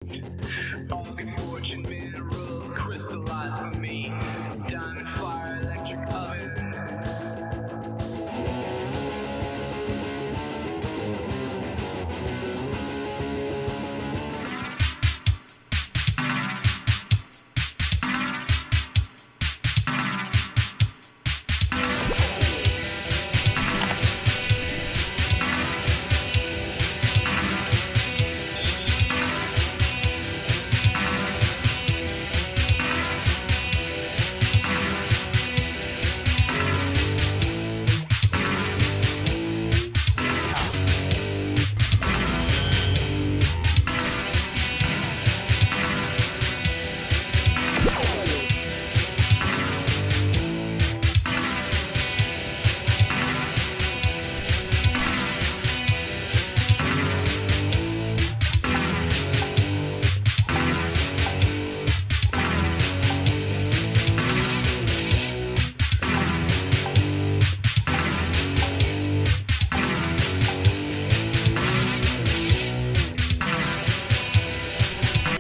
Only fortune minerals crystallize for me. Diamond fire, electric oven.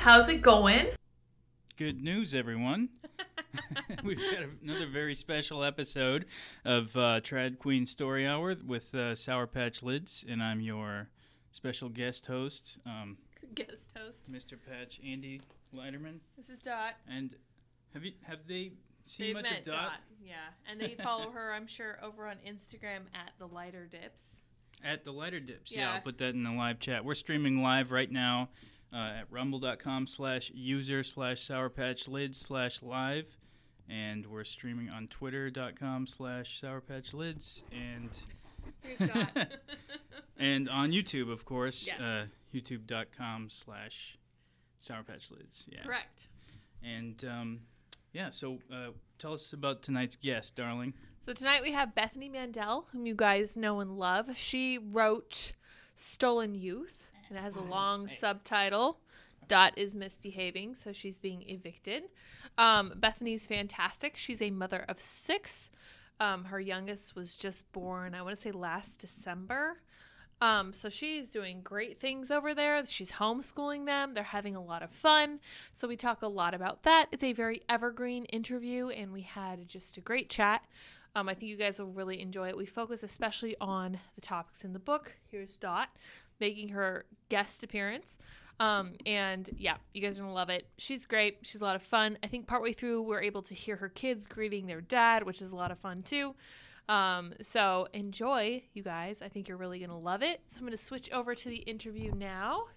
How's it going? Good news, everyone. We've got another very special episode of Trad Queen Story Hour with Sour Patch Lids, and I'm your special guest host, Mr. Patch, Andy Leiterman. This is Dot. And have they seen They've much met of Dot? Yeah, and they follow her, I'm sure, over on Instagram at the Lighter Dips. At the Lighter Dips, Yeah. I'll put that in the live chat. We're streaming live right now at rumble.com/user/sourpatchlids/live, and we're streaming on twitter.com/sourpatchlids, and Here's Dot. and on YouTube, of course, Yes. youtube.com/sourpatchlids. Yeah. Correct. And so tell us about tonight's guest, darling. So tonight we have Bethany Mandel, whom you guys know and love. She wrote Stolen Youth, and it has a long subtitle. Dot is misbehaving, so she's being evicted. Bethany's fantastic. She's a mother of 6. Her youngest was just born, I want to say last December. So she's doing great things over there. She's homeschooling them. They're having a lot of fun. So we talk a lot about that. It's a very evergreen interview, and we had just a great chat. I think you guys will really enjoy it. We focus especially on the topics in the book. Here's Dot making her guest appearance. And yeah, you guys are going to love it. She's great. She's a lot of fun. I think partway through, we're able to hear her kids greeting their dad, which is a lot of fun too. So enjoy, you guys. I think you're really going to love it. So I'm going to switch over to the interview now.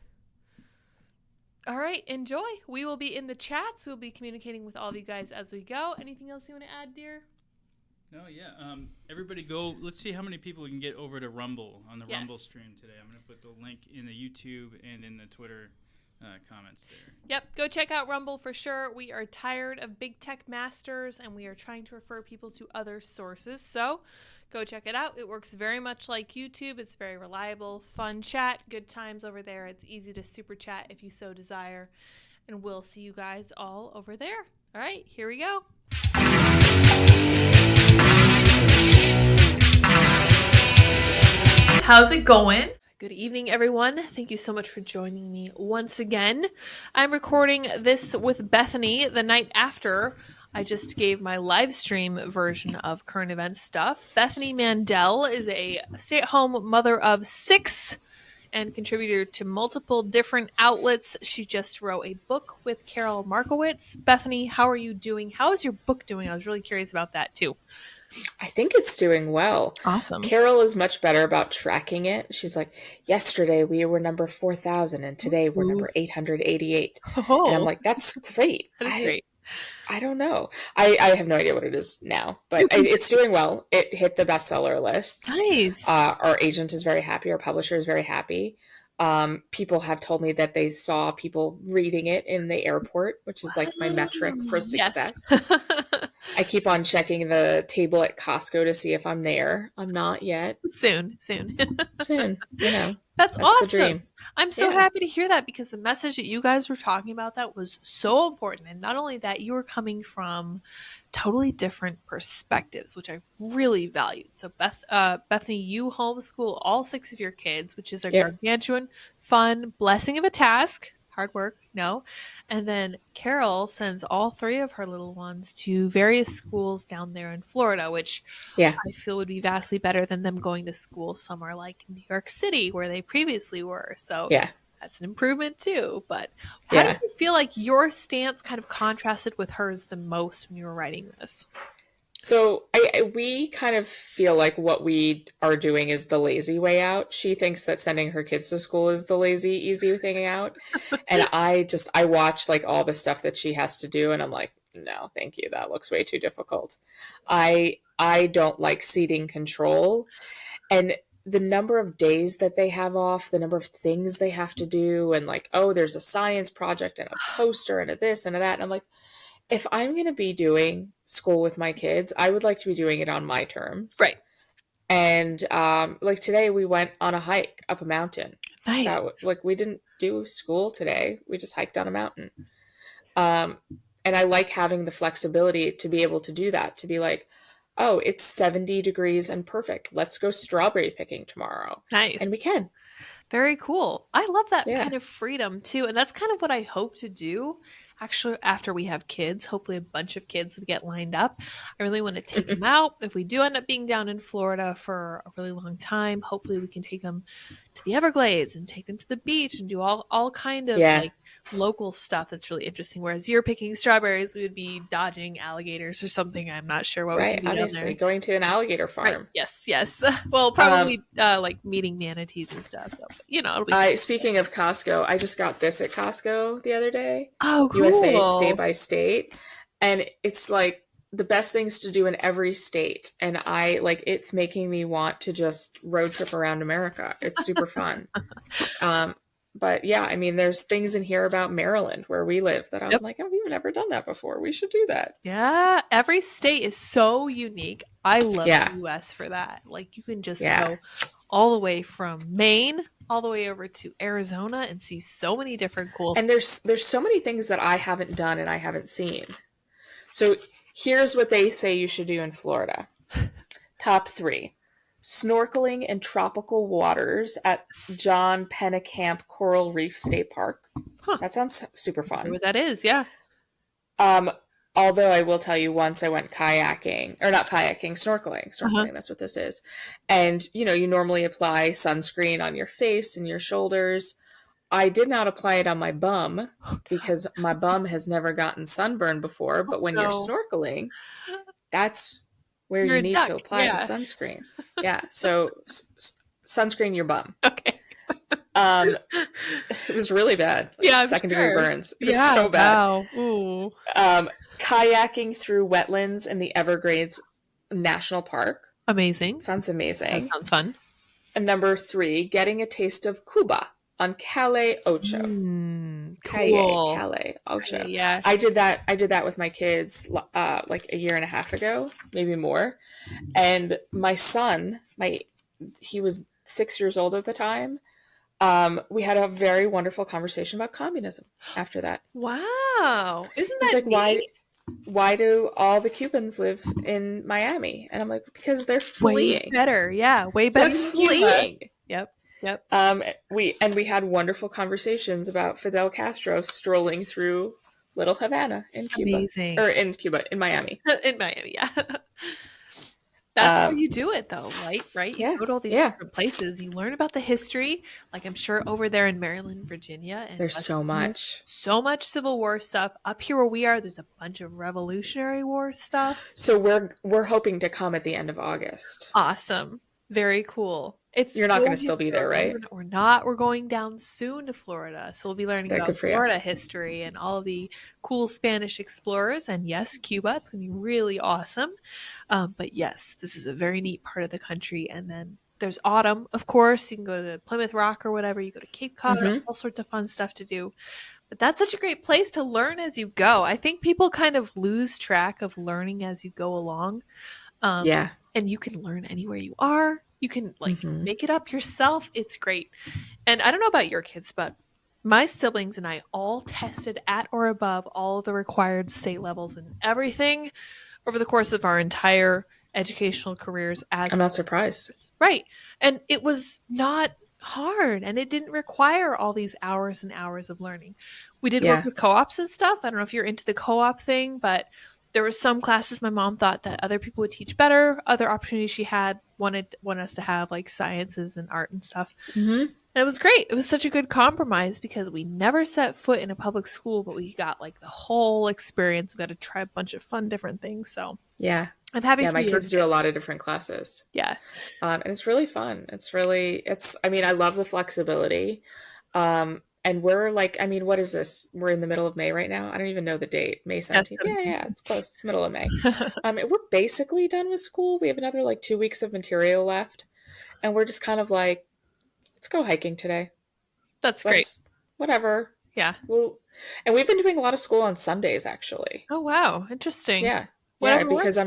All right, enjoy. We will be in the chats. We'll be communicating with all of you guys as we go. Anything else you want to add, dear? No, yeah. Everybody go. Let's see how many people we can get over to Rumble on the Rumble stream today. I'm going to put the link in the YouTube and in the Twitter comments there. Yep, go check out Rumble for sure. We are tired of big tech masters, and we are trying to refer people to other sources. So go check it out. It works very much like YouTube. It's very reliable, fun chat, good times over there. It's easy to super chat if you so desire. And we'll see you guys all over there. All right, here we go. How's it going? Good evening, everyone. Thank you so much for joining me once again. I'm recording this with Bethany the night after I just gave my live stream version of current event stuff. Bethany Mandel is a stay-at-home mother of 6 and contributor to multiple different outlets. She just wrote a book with Carol Markowitz. Bethany, how are you doing? How is your book doing? I was really curious about that too. I think it's doing well. Awesome. Carol is much better about tracking it. She's like, yesterday we were number 4,000 and today we're number 888. Oh, and I'm like, that's great. that is great. I don't know. I have no idea what it is now, but it's doing well. It hit the bestseller lists. Nice. Our agent is very happy. Our publisher is very happy. People have told me that they saw people reading it in the airport, which is like my metric for success. Yes. I keep on checking the table at Costco to see if I'm there. I'm not yet. Soon. Soon, you know. That's The awesome. dream. I'm so Yeah. happy to hear that because the message that you guys were talking about that was so important. And not only that, you were coming from totally different perspectives, which I really valued. So Bethany, you homeschool all 6 of your kids, which is a Yeah. gargantuan, fun, blessing of a task. hard work, no. And then Carol sends all three of her little ones to various schools down there in Florida, which Yeah. I feel would be vastly better than them going to school somewhere like New York City where they previously were. So Yeah. that's an improvement too. But how Yeah. did you feel like your stance kind of contrasted with hers the most when you were writing this? So we kind of feel like what we are doing is the lazy way out. She thinks that sending her kids to school is the lazy, easy thing out. And I watch like all the stuff that she has to do, and I'm like, no, thank you. That looks way too difficult. I don't like ceding control. And the number of days that they have off, the number of things they have to do, and like, oh, there's a science project and a poster and a this and a that. And I'm like, if I'm going to be doing school with my kids, I would like to be doing it on my terms. Right. And like today we went on a hike up a mountain. Nice. Like we didn't do school today. We just hiked down a mountain. And I like having the flexibility to be able to do that, to be like, oh, it's 70 degrees and perfect. Let's go strawberry picking tomorrow. Nice. And we can. Very cool. I love that Yeah. kind of freedom too. And that's kind of what I hope to do actually after we have kids. Hopefully a bunch of kids will get lined up. I really want to take them out. If we do end up being down in Florida for a really long time, hopefully we can take them to the Everglades and take them to the beach and do all kind of Yeah. like local stuff that's really interesting. Whereas you're picking strawberries, we would be dodging alligators or something. I'm not sure what we Right. can do down Obviously, there. going to an alligator farm. Right. Yes, yes. Well, probably like meeting manatees and stuff. So, you know, it'll be Speaking of Costco, I just got this at Costco the other day. oh, cool. USA state by state, and it's like the best things to do in every state, and I like it's making me want to just road trip around America. It's super fun. But yeah, I mean, there's things in here about Maryland where we live that I'm Yep. like, oh, we've never done that before. We should do that. Yeah, every state is so unique. I love Yeah. the US for that. Like you can just Yeah. go all the way from Maine all the way over to Arizona and see so many different cool And there's so many things that I haven't done and I haven't seen. So here's what they say you should do in Florida. Top 3. Snorkeling in tropical waters at John Pennekamp Coral Reef State Park. Huh. That sounds super I wonder fun. what that is. Yeah. Although I will tell you, once I went kayaking, or not kayaking, snorkeling. Snorkeling, that's what this is. And, you know, you normally apply sunscreen on your face and your shoulders. I did not apply it on my bum because my bum has never gotten sunburn before. But when you're No. snorkeling, that's where You're you a need duck, to apply yeah. the sunscreen. Yeah, so sunscreen your bum. Okay. It was really bad. Like, Yeah, I'm second-degree sure. burns. It was Yeah. so bad. Wow. Ooh. Kayaking through wetlands in the Everglades National Park. Amazing. Sounds That amazing. sounds fun. And number 3, getting a taste of Cuba on Calle Ocho. Cool. Calle Ocho. Okay, yeah. I did that with my kids like a year and a half ago, maybe more. And my son, he was 6 years old at the time. We had a very wonderful conversation about communism after that. Wow. Isn't He's that like, neat? why do all the Cubans live in Miami? And I'm like, because they're Way fleeing. better. Yeah. Way They're better. than Cuba. fleeing. Yep. We had wonderful conversations about Fidel Castro strolling through Little Havana in Cuba. Amazing. Or in Miami. In Miami, yeah. That's how you do it, though, right? You yeah, go to all these yeah. different places. You learn about the history. Like I'm sure over there in Maryland, Virginia, and There's West so Virginia, much. so much Civil War stuff. Up here where we are, there's a bunch of Revolutionary War stuff. So we're hoping to come at the end of August. Awesome. Very cool. You're not gonna still be there, right? We're not. We're going down soon to Florida. So we'll be learning Good about for you. Florida history and all of the cool Spanish explorers. And yes, Cuba. It's going to be really awesome. But yes, this is a very neat part of the country. And then there's autumn, of course. You can go to Plymouth Rock or whatever. You go to Cape Cod, Mhm. all sorts of fun stuff to do. But that's such a great place to learn as you go. I think people kind of lose track of learning as you go along. Yeah. And you can learn anywhere you are. You can Mhm. make it up yourself. It's great. And I don't know about your kids, but my siblings and I all tested at or above all of the required state levels and everything over the course of our entire educational careers as I'm not surprised. right. And it was not hard, and it didn't require all these hours and hours of learning. We did work Yeah. with co-ops and stuff. I don't know if you're into the co-op thing, but there were some classes my mom thought that other people would teach better. Other opportunities she had wanted us to have, like sciences and art and stuff. Mm-hmm. And it was great. It was such a good compromise because we never set foot in a public school, but we got like the whole experience. We got to try a bunch of fun different things. So Yeah. I'm happy Yeah, for my you. kids do a lot of different classes. Yeah. And it's really fun. I mean, I love the flexibility. And we're like, I mean, what is this? We're in the middle of May right now. I don't even know the date. May 17th. Yeah, it's close. It's middle of May. We're basically done with school. We have another like 2 weeks of material left. And we're just kind of like, let's go hiking today. That's great. Whatever. Yeah. And we've been doing a lot of school on Sundays, actually. Oh, wow. Interesting. Yeah. Whatever Yeah, because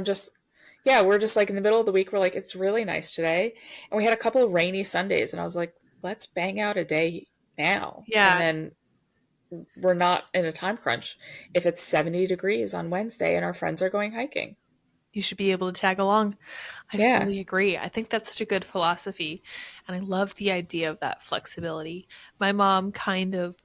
we're just like in the middle of the week, we're like, it's really nice today. And we had a couple of rainy Sundays, and I was like, let's bang out a day now. Yeah. And then we're not in a time crunch. If it's 70 degrees on Wednesday and our friends are going hiking, you should be able to tag along. I fully agree. I think that's such a good philosophy. And I love the idea of that flexibility. My mom kind of,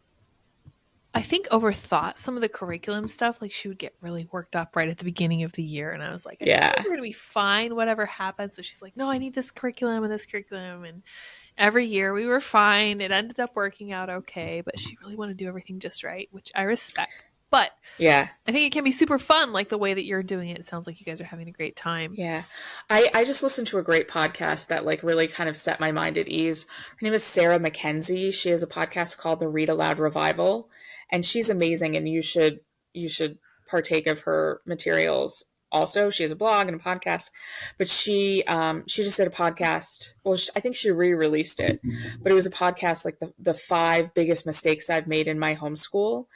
I think, overthought some of the curriculum stuff. Like she would get really worked up right at the beginning of the year. And I was like, I think we're going to be fine, whatever happens. But she's like, no, I need this curriculum and this curriculum. And every year we were fine. It ended up working out okay. But she really wanted to do everything just right, which I respect. But yeah, I think it can be super fun, like the way that you're doing it. It sounds like you guys are having a great time. Yeah. I just listened to a great podcast that like really kind of set my mind at ease. Her name is Sarah Mackenzie. She has a podcast called the Read Aloud Revival, and she's amazing, and you should partake of her materials. Also, she has a blog and a podcast, but she just did a podcast. Well, I think she re-released it, but it was a podcast like the 5 biggest mistakes I've made in my homeschool.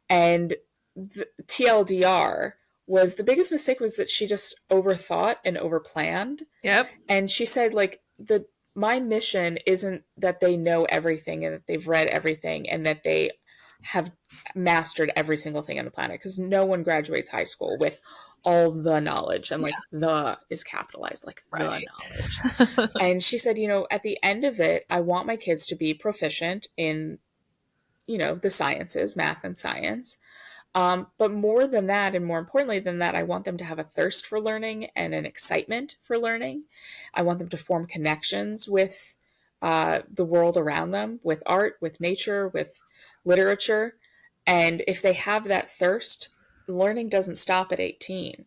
And the TLDR was the biggest mistake was that she just overthought and overplanned. Yep. And she said, like, my mission isn't that they know everything and that they've read everything and that they have mastered every single thing on the planet, because no one graduates high school with all the knowledge, and like the is capitalized, like the knowledge. And she said, at the end of it, I want my kids to be proficient in the sciences, math and science. But more than that, and more importantly than that, I want them to have a thirst for learning and an excitement for learning. I want them to form connections with the world around them, with art, with nature, with literature. And if they have that thirst, learning doesn't stop at 18.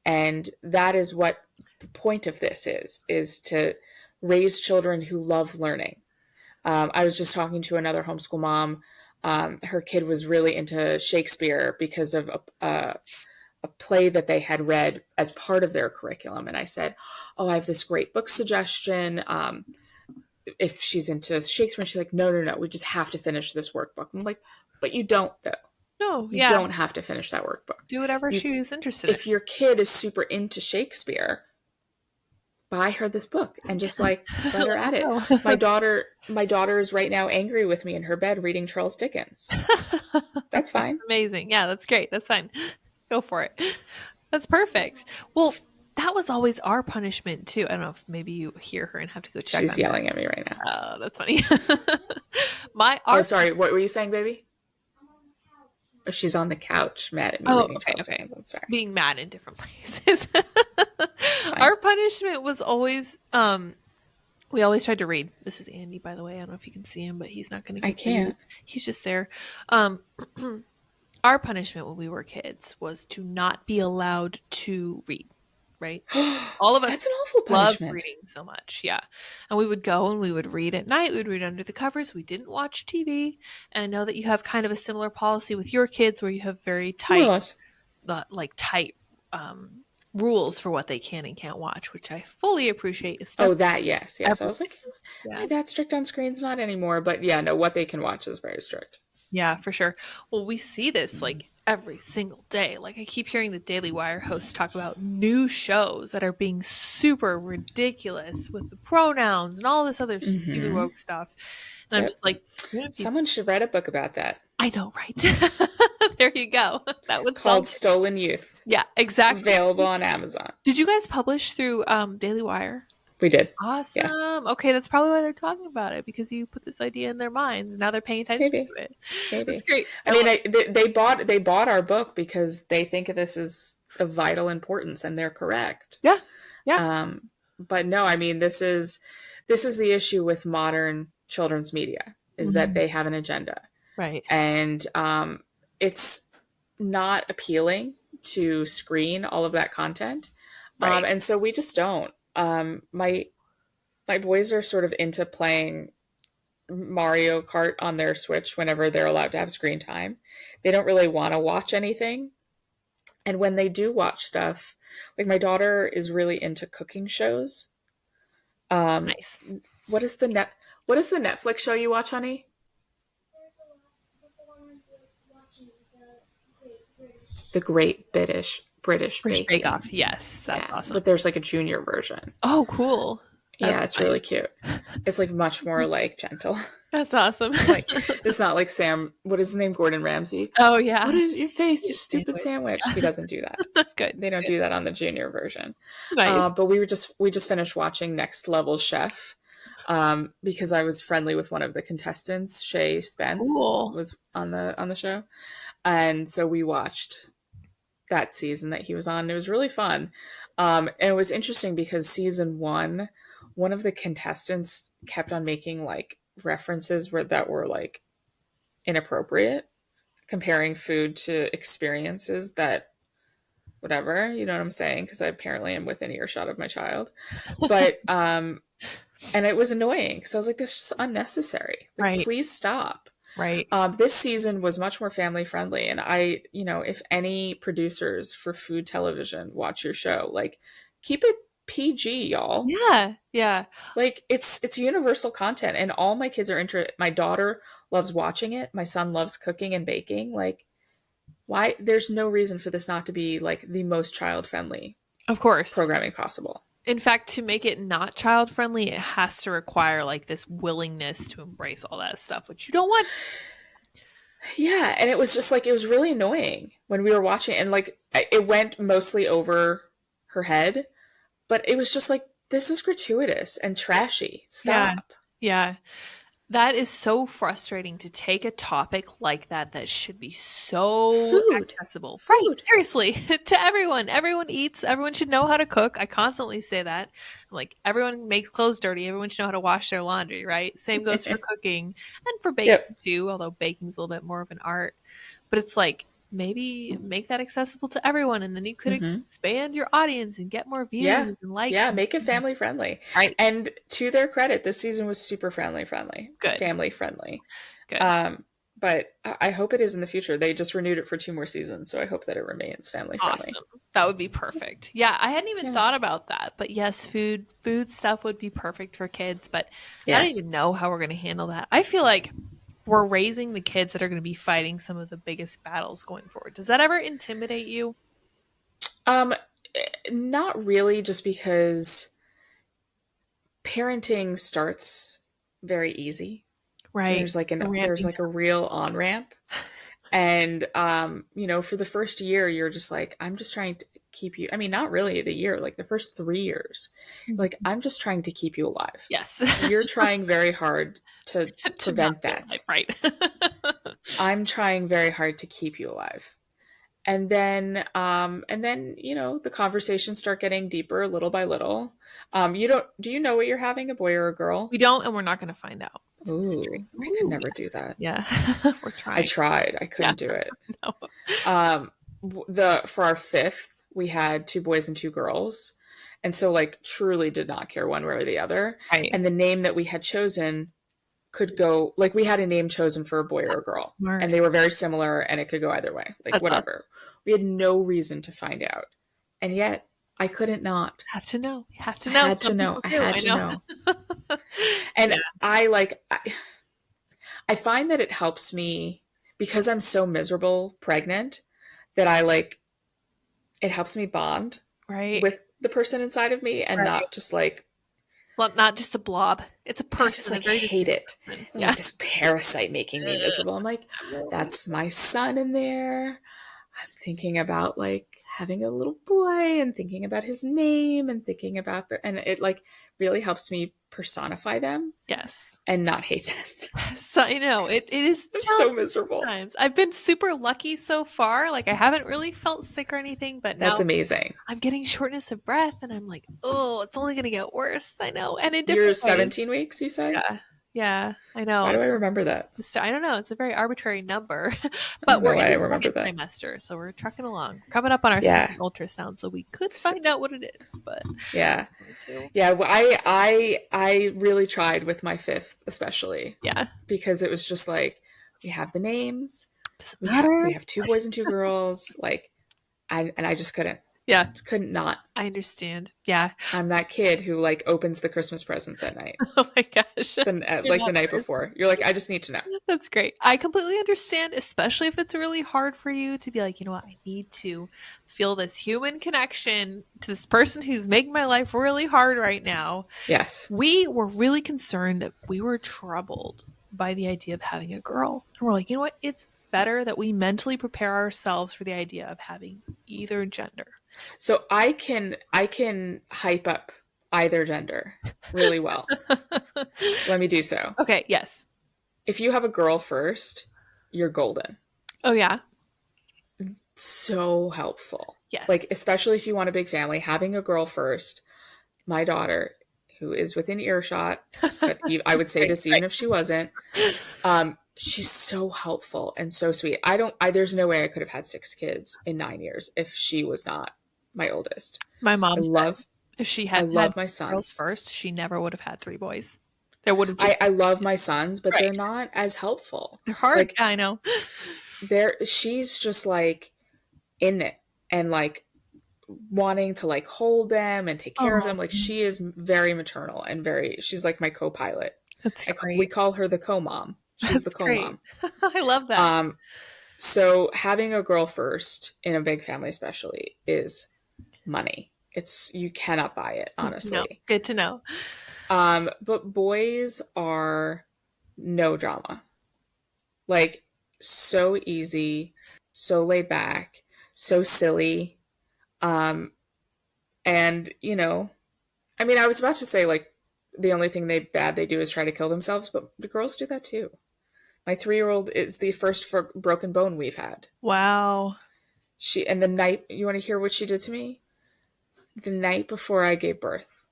And that is what the point of this is to raise children who love learning. I was just talking to another homeschool mom. Her kid was really into Shakespeare because of a play that they had read as part of their curriculum. And I said, oh, I have this great book suggestion. If she's into Shakespeare, she's like, no, we just have to finish this workbook. I'm like, but you don't, though. No, you don't have to finish that workbook. Do whatever she's interested in. If your kid is super into Shakespeare, buy her this book and just like let her at it. My daughter is right now angry with me in her bed reading Charles Dickens. That's fine. Amazing. Yeah, that's great. That's fine. Go for it. That's perfect. Well, that was always our punishment too. I don't know if maybe you hear her and have to go check. She's yelling at me right now. Oh, that's funny. Oh, sorry. What were you saying, baby? Oh, she's on the couch, mad at me. Oh, okay. I'm sorry. Being mad in different places. Our punishment was always, we always tried to read. This is Andy, by the way. I don't know if you can see him, but he's not going to. I can't. He's just there. Our punishment when we were kids was to not be allowed to read. Right? All of us That's an awful punishment. Love reading so much. Yeah. And we would go and we would read at night. We would read under the covers. We didn't watch TV. And I know that you have kind of a similar policy with your kids where you have very tight, tight rules for what they can and can't watch, which I fully appreciate. Oh, that, yes. I was like, that strict on screens, not anymore. But yeah, no, what they can watch is very strict. Yeah, for sure. Well, we see this like every single day. Like I keep hearing the Daily Wire hosts talk about new shows that are being super ridiculous with the pronouns and all this other stupid woke stuff. And I'm just like, someone should write a book about that. I know, right? There you go. That was called Stolen Youth. Yeah, exactly. Available on Amazon. Did you guys publish through Daily Wire? We did. Awesome. Okay, that's probably why they're talking about it, because you put this idea in their minds. Now they're paying attention Maybe. to it. Maybe. That's great. I mean, they bought our book because they think this is of vital importance, and they're correct. Yeah. Yeah. But no, I mean, this is the issue with modern children's media, is that they have an agenda. Right. And it's not appealing to screen all of that content. Right. And so we just don't. My boys are sort of into playing Mario Kart on their Switch whenever they're allowed to have screen time. They don't really want to watch anything. And when they do watch stuff, like my daughter is really into cooking shows. Nice. What is the Netflix show you watch, honey? The Great British Bake Off. Yes, that's awesome. But there's like a junior version. Oh, cool. Yeah, it's really cute. It's like much more like gentle. That's awesome. Like, it's not like Sam. What is his name? Gordon Ramsay. Oh yeah. What is your face? You stupid sandwich. He doesn't do that. Good. They don't do that on the junior version. Nice. But we just finished watching Next Level Chef, because I was friendly with one of the contestants, Shay Spence, was on the show, and so we watched that season that he was on. It was really fun, and it was interesting because season one of the contestants kept on making like references that were like inappropriate, comparing food to experiences that whatever, you know what I'm saying? Because I apparently am within earshot of my child. But and it was annoying because I was like, this is unnecessary. Like, right. Please stop. Right. This season was much more family friendly, and if any producers for food television watch your show, like, keep it PG, y'all. Yeah. Like, it's universal content, and all my kids are interested. My daughter loves watching it. My son loves cooking and baking. Like, why? There's no reason for this not to be like the most child friendly, of course, programming possible. In fact, to make it not child friendly, it has to require like this willingness to embrace all that stuff, which you don't want. Yeah, and it was just like, it was really annoying when we were watching it, and like it went mostly over her head, but it was just like, this is gratuitous and trashy. Stop. Yeah. That is so frustrating, to take a topic like that should be so accessible. Food. Right. Seriously. To everyone. Everyone eats. Everyone should know how to cook. I constantly say that. Like, everyone makes clothes dirty. Everyone should know how to wash their laundry, right? Same goes for cooking and for baking too, although baking's a little bit more of an art. But it's like, maybe make that accessible to everyone, and then you could expand your audience and get more views and likes. Yeah, make it family friendly. Right. And to their credit, this season was super family friendly. Good. Family friendly. Good. But I hope it is in the future. They just renewed it for 2 more seasons, so I hope that it remains family friendly. Awesome. That would be perfect. Yeah, I hadn't even thought about that. But yes, food stuff would be perfect for kids, but I don't even know how we're going to handle that. I feel like we're raising the kids that are going to be fighting some of the biggest battles going forward. Does that ever intimidate you? Not really, just because parenting starts very easy. Right. There's like a real on-ramp. And for the first year, you're just like, I'm just trying to keep you, I mean, not really the year, like the first 3 years. Like, I'm just trying to keep you alive. Yes. You're trying very hard to prevent that. Right. I'm trying very hard to keep you alive. And then the conversations start getting deeper little by little. Do you know what you're having, a boy or a girl? We don't, and we're not going to find out. Ooh, I could never do that. Yeah. We're trying. I tried. I couldn't do it. No. For our 5th, we had 2 boys and 2 girls. And so, like, truly did not care one way or the other. Right. And the name that we had chosen could go, like, we had a name chosen for a boy or a girl. Smart. And they were very similar, and it could go either way. Like, That's whatever. awesome. We had no reason to find out. And yet, I couldn't not. Have to know. You have to know. I had to know. I had to know. And I find that it helps me, because I'm so miserable pregnant, that it helps me bond with the person inside of me, and not just like, well, not just a blob. It's a person. I just like hate it. Like, this parasite making me miserable. I'm like, that's my son in there. I'm thinking about like having a little boy and thinking about his name and thinking about and it like really helps me personify them Yes. and not hate them. So I know it is I'm so miserable. times. I've been super lucky so far. Like I haven't really felt sick or anything, but That's now amazing. I'm getting shortness of breath and I'm like, oh, it's only gonna get worse. I know. And in You're different ways. 17 weeks, you said? Yeah. Yeah, I know. Why do I remember that? I don't know. It's a very arbitrary number, I but don't we're know in why I the remember second that. trimester, so we're trucking along. Coming up on our Yeah. second ultrasound, so we could find out what it is. But Yeah, yeah. Well, I really tried with my fifth, especially. Yeah, because it was just like we have the names, doesn't matter. we have 2 boys and 2 girls, like, and I just couldn't. Yeah, Just couldn't not. I understand. Yeah. I'm that kid who like opens the Christmas presents at night, Oh my gosh. like the night before. You're like, I just need to know. That's great. I completely understand, especially if it's really hard for you to be like, you know what, I need to feel this human connection to this person who's making my life really hard right now. Yes. We were really concerned that we were troubled by the idea of having a girl. And we're like, you know what? It's better that we mentally prepare ourselves for the idea of having either gender. So I can hype up either gender really well. Let me do so. Okay, yes. If you have a girl first, you're golden. Oh yeah. So helpful. Yes. Like, especially if you want a big family, having a girl first. My daughter, who is within earshot, but I would say this even if she wasn't, she's so helpful and so sweet. There's no way I could have had 6 kids in 9 years if she was not my oldest. My mom if she had my girls sons first, she never would have had 3 boys. There would have I love my sons, but they're not as helpful. They're hard. Like, I know. She's just like in it and like wanting to like hold them and take care of them. Like, she is very maternal and she's like my co-pilot. That's great. We call her the co-mom. She's the co-mom. I love that. So having a girl first in a big family especially is money. You cannot buy it, honestly. No, good to know. But boys are no drama. Like, so easy, so laid back, so silly. And, you know, I mean, I was about to say, like, the only thing they do is try to kill themselves, but the girls do that too. My 3-year-old is the first broken bone we've had. Wow. And the night, you want to hear what she did to me? The night before I gave birth,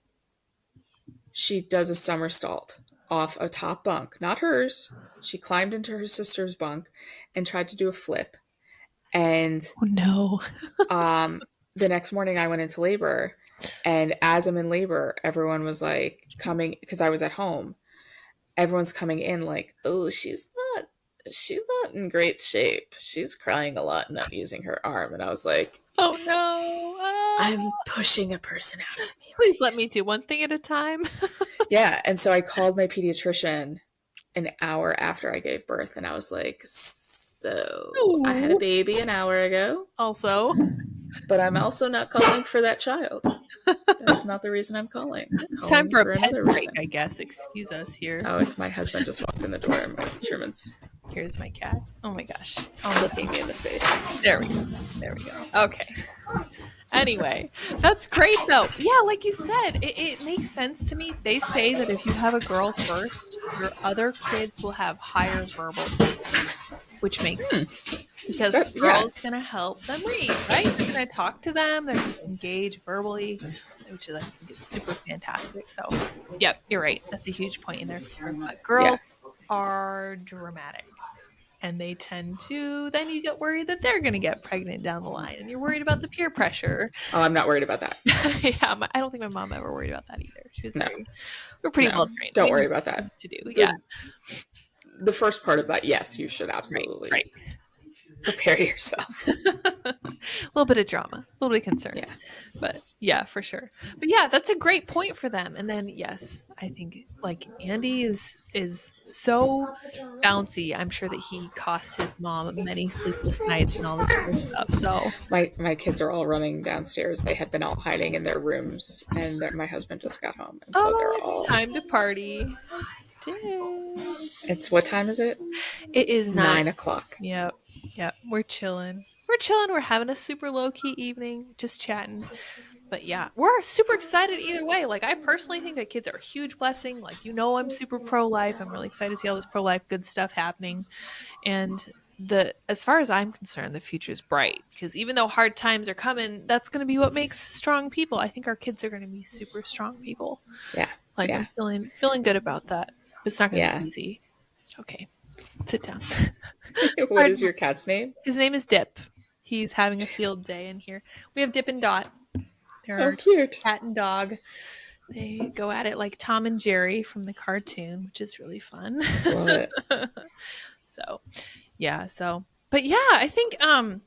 she does a somersault off a top bunk, not hers. She climbed into her sister's bunk and tried to do a flip. And oh no. The next morning I went into labor, and as I'm in labor, everyone was like coming, because I was at home. Everyone's coming in like, oh, she's not in great shape. She's crying a lot and not using her arm. And I was like, oh no. I'm pushing a person out of me. Please let me do one thing at a time. Yeah. And so I called my pediatrician an hour after I gave birth, and I was like, so I had a baby an hour ago. Also. But I'm also not calling for that child. That's not the reason I'm calling. It's time for a pet break, reason. I guess. Excuse us here. Oh, it's my husband just walked in the door. Sherman's. Here's my cat. Oh my gosh. Looking me in the face. There we go. Okay. Anyway, that's great though. Yeah, like you said, it makes sense to me. They say that if you have a girl first, your other kids will have higher verbal, which makes sense. Because girls gonna help them read, right? They're gonna talk to them, they're gonna engage verbally, which is, I think, is super fantastic. So, yep, you're right. That's a huge point in there. But girls are dramatic, and they tend to. Then you get worried that they're gonna get pregnant down the line, and you're worried about the peer pressure. Oh, I'm not worried about that. Yeah, I don't think my mom ever worried about that either. She was we're pretty well trained. Don't worry about that. To do, The first part of that, yes, you should absolutely. Right. Prepare yourself. A little bit of drama, a little bit of concern. Yeah. But yeah, for sure. But yeah, that's a great point for them. And then yes, I think like Andy is so bouncy. I'm sure that he cost his mom many sleepless nights and all this other stuff. So my kids are all running downstairs. They had been all hiding in their rooms, and my husband just got home, and so they're all time to party. It's what time is it? It is 9 o'clock. Yep, we're chilling. we're chilling. We're having a super low key evening, just chatting. But yeah, we're super excited either way. Like, I personally think that kids are a huge blessing. Like, I'm super pro life. I'm really excited to see all this pro life good stuff happening. And as far as I'm concerned, the future is bright, because even though hard times are coming, that's going to be what makes strong people. I think our kids are going to be super strong people. Yeah. Like, Yeah. I'm feeling good about that. But it's not going to Yeah. be easy. Okay, sit down. What is your cat's name? His name is Dip. He's having a field day in here. We have Dip and Dot. They're our cute. cat and dog. They go at it like Tom and Jerry from the cartoon, which is really fun. Love it. So, yeah. But yeah, I think let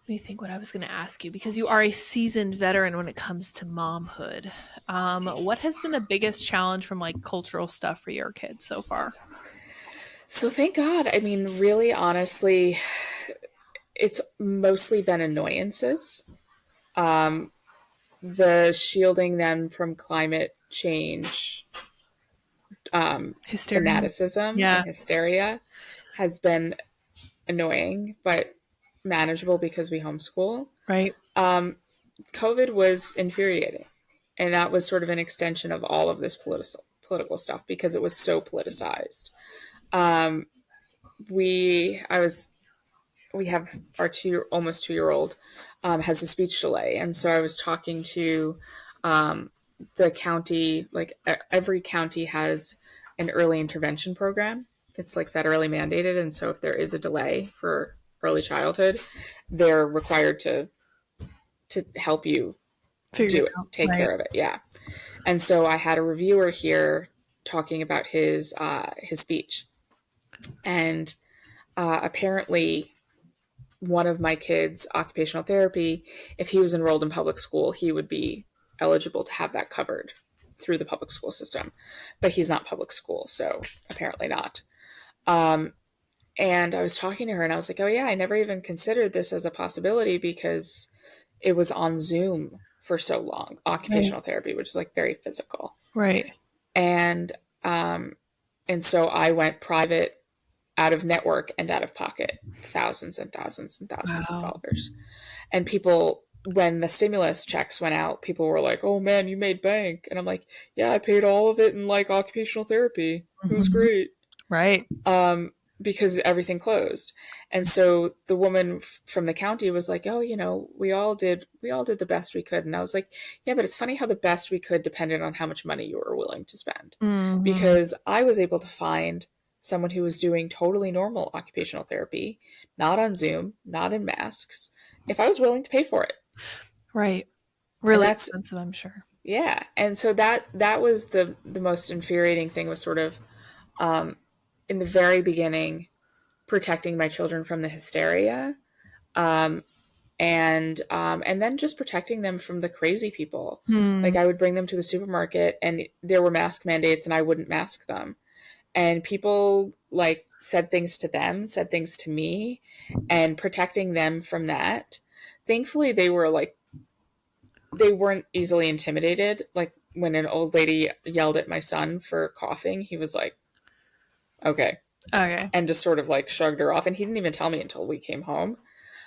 me think what I was going to ask you, because you are a seasoned veteran when it comes to momhood. What has been the biggest challenge from like cultural stuff for your kids so far? So thank God. I mean, really, honestly, it's mostly been annoyances. The shielding them from climate change, fanaticism and hysteria has been annoying, but manageable because we homeschool. Right. COVID was infuriating, and that was sort of an extension of all of this political stuff because it was so politicized. We have our almost 2-year-old has a speech delay, and so I was talking to the county. Like every county has an early intervention program. It's like federally mandated, and so if there is a delay for early childhood, they're required to help you take care of it. Yeah. And so I had a reviewer here talking about his speech, and apparently one of my kids' occupational therapy, if he was enrolled in public school, he would be eligible to have that covered through the public school system, but he's not public school, so apparently not. And I was talking to her, and I was like, oh yeah, I never even considered this as a possibility because it was on Zoom for so long, occupational therapy, which is like very physical. Right. And so I went private, out of network and out of pocket, thousands and thousands and thousands of dollars. And people, when the stimulus checks went out, people were like, oh man, you made bank. And I'm like, yeah, I paid all of it in like occupational therapy. It was great. Right. Because everything closed. And so the woman from the county was like, oh, we all did the best we could. And I was like, yeah, but it's funny how the best we could depended on how much money you were willing to spend. Mm-hmm. Because I was able to find someone who was doing totally normal occupational therapy, not on Zoom, not in masks, if I was willing to pay for it. Right. Really expensive, I'm sure. Yeah. And so that was the most infuriating thing, was sort of in the very beginning, protecting my children from the hysteria, and then just protecting them from the crazy people. Like I would bring them to the supermarket and there were mask mandates and I wouldn't mask them. And people like said things to them, said things to me, and protecting them from that. Thankfully, they weren't easily intimidated. Like when an old lady yelled at my son for coughing, he was like, okay. And just sort of like shrugged her off. And he didn't even tell me until we came home.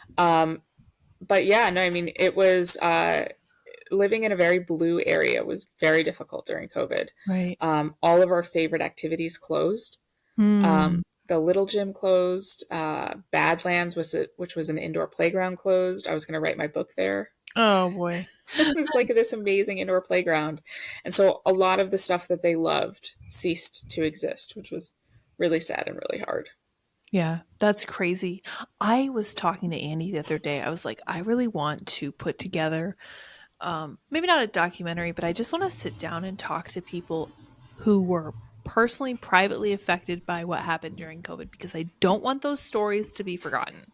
But yeah, no, I mean, it was, living in a very blue area was very difficult during COVID. Right. All of our favorite activities closed. The little gym closed. Badlands, which was an indoor playground, closed. I was going to write my book there. Oh boy. It was like this amazing indoor playground. And so a lot of the stuff that they loved ceased to exist, which was really sad and really hard. Yeah, that's crazy. I was talking to Andy the other day. I was like, I really want to put together maybe not a documentary, but I just want to sit down and talk to people who were personally, privately affected by what happened during COVID, because I don't want those stories to be forgotten.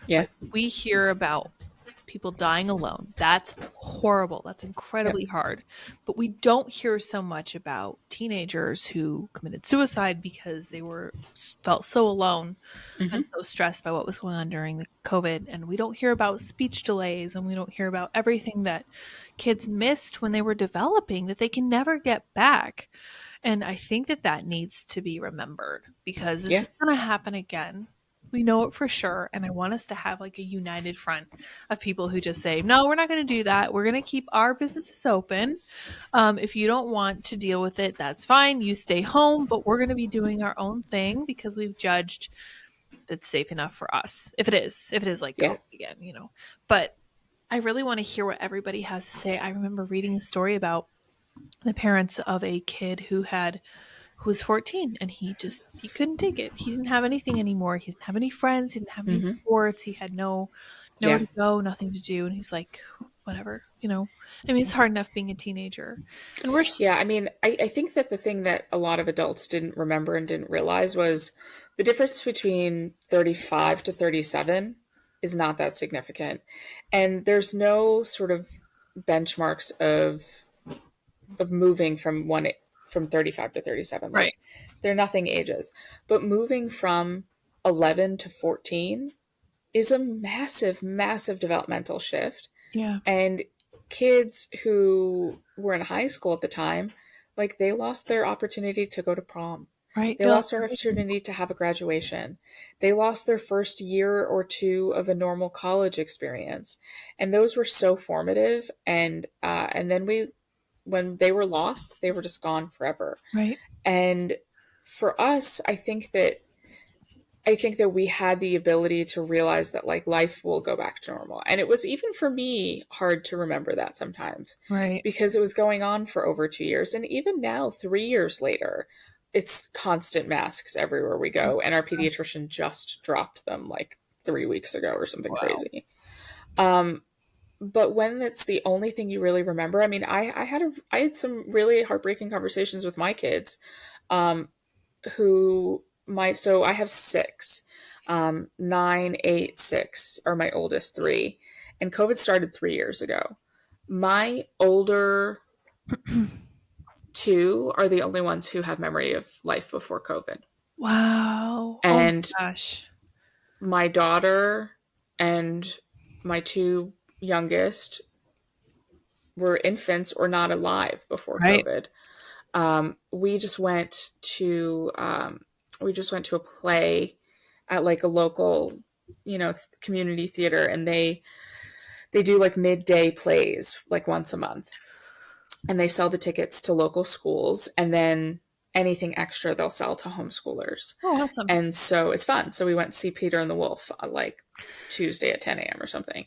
Yeah. Like, we hear about people dying alone. That's horrible. That's incredibly hard. But we don't hear so much about teenagers who committed suicide because they felt so alone and so stressed by what was going on during the COVID. And we don't hear about speech delays, and we don't hear about everything that kids missed when they were developing that they can never get back. And I think that needs to be remembered, because this is going to happen again. We know it for sure. And I want us to have like a united front of people who just say, no, we're not going to do that. We're going to keep our businesses open. If you don't want to deal with it, that's fine. You stay home, but we're going to be doing our own thing because we've judged that's safe enough for us. If it is like Yeah. COVID again, you know. But I really want to hear what everybody has to say. I remember reading a story about the parents of a kid who was 14 and he couldn't take it. He didn't have anything anymore. He didn't have any friends. He didn't have any Mhm. sports. He had nowhere Yeah. to go, nothing to do. And he's like, whatever, you know. I mean, it's hard enough being a teenager. And we're Yeah, I mean, I think that the thing that a lot of adults didn't remember and didn't realize was the difference between 35 to 37 is not that significant. And there's no sort of benchmarks of moving from 35 to 37. Like, right. they're nothing ages. But moving from 11 to 14 is a massive, massive developmental shift. Yeah. And kids who were in high school at the time, like, they lost their opportunity to go to prom. Right. They lost their opportunity to have a graduation. They lost their first year or two of a normal college experience. And those were so formative. And then when they were lost, they were just gone forever. Right. And for us, I think that we had the ability to realize that, like, life will go back to normal. And it was, even for me, hard to remember that sometimes. Right. Because it was going on for over 2 years. And even now, 3 years later, it's constant masks everywhere we go. And our pediatrician just dropped them like 3 weeks ago or something crazy. But when it's the only thing you really remember, I mean, I had some really heartbreaking conversations with my kids, so I have 6, 9, 8, 6 are my oldest 3, and COVID started 3 years ago. My older 2 are the only ones who have memory of life before COVID. Wow. And oh my gosh, my daughter and my 2 youngest were infants or not alive before right. COVID. We just went to a play at like a local, community theater, and they do like midday plays like once a month, and they sell the tickets to local schools, and then anything extra they'll sell to homeschoolers. Oh, awesome. And so it's fun. So we went to see Peter and the Wolf like Tuesday at 10 a.m. or something.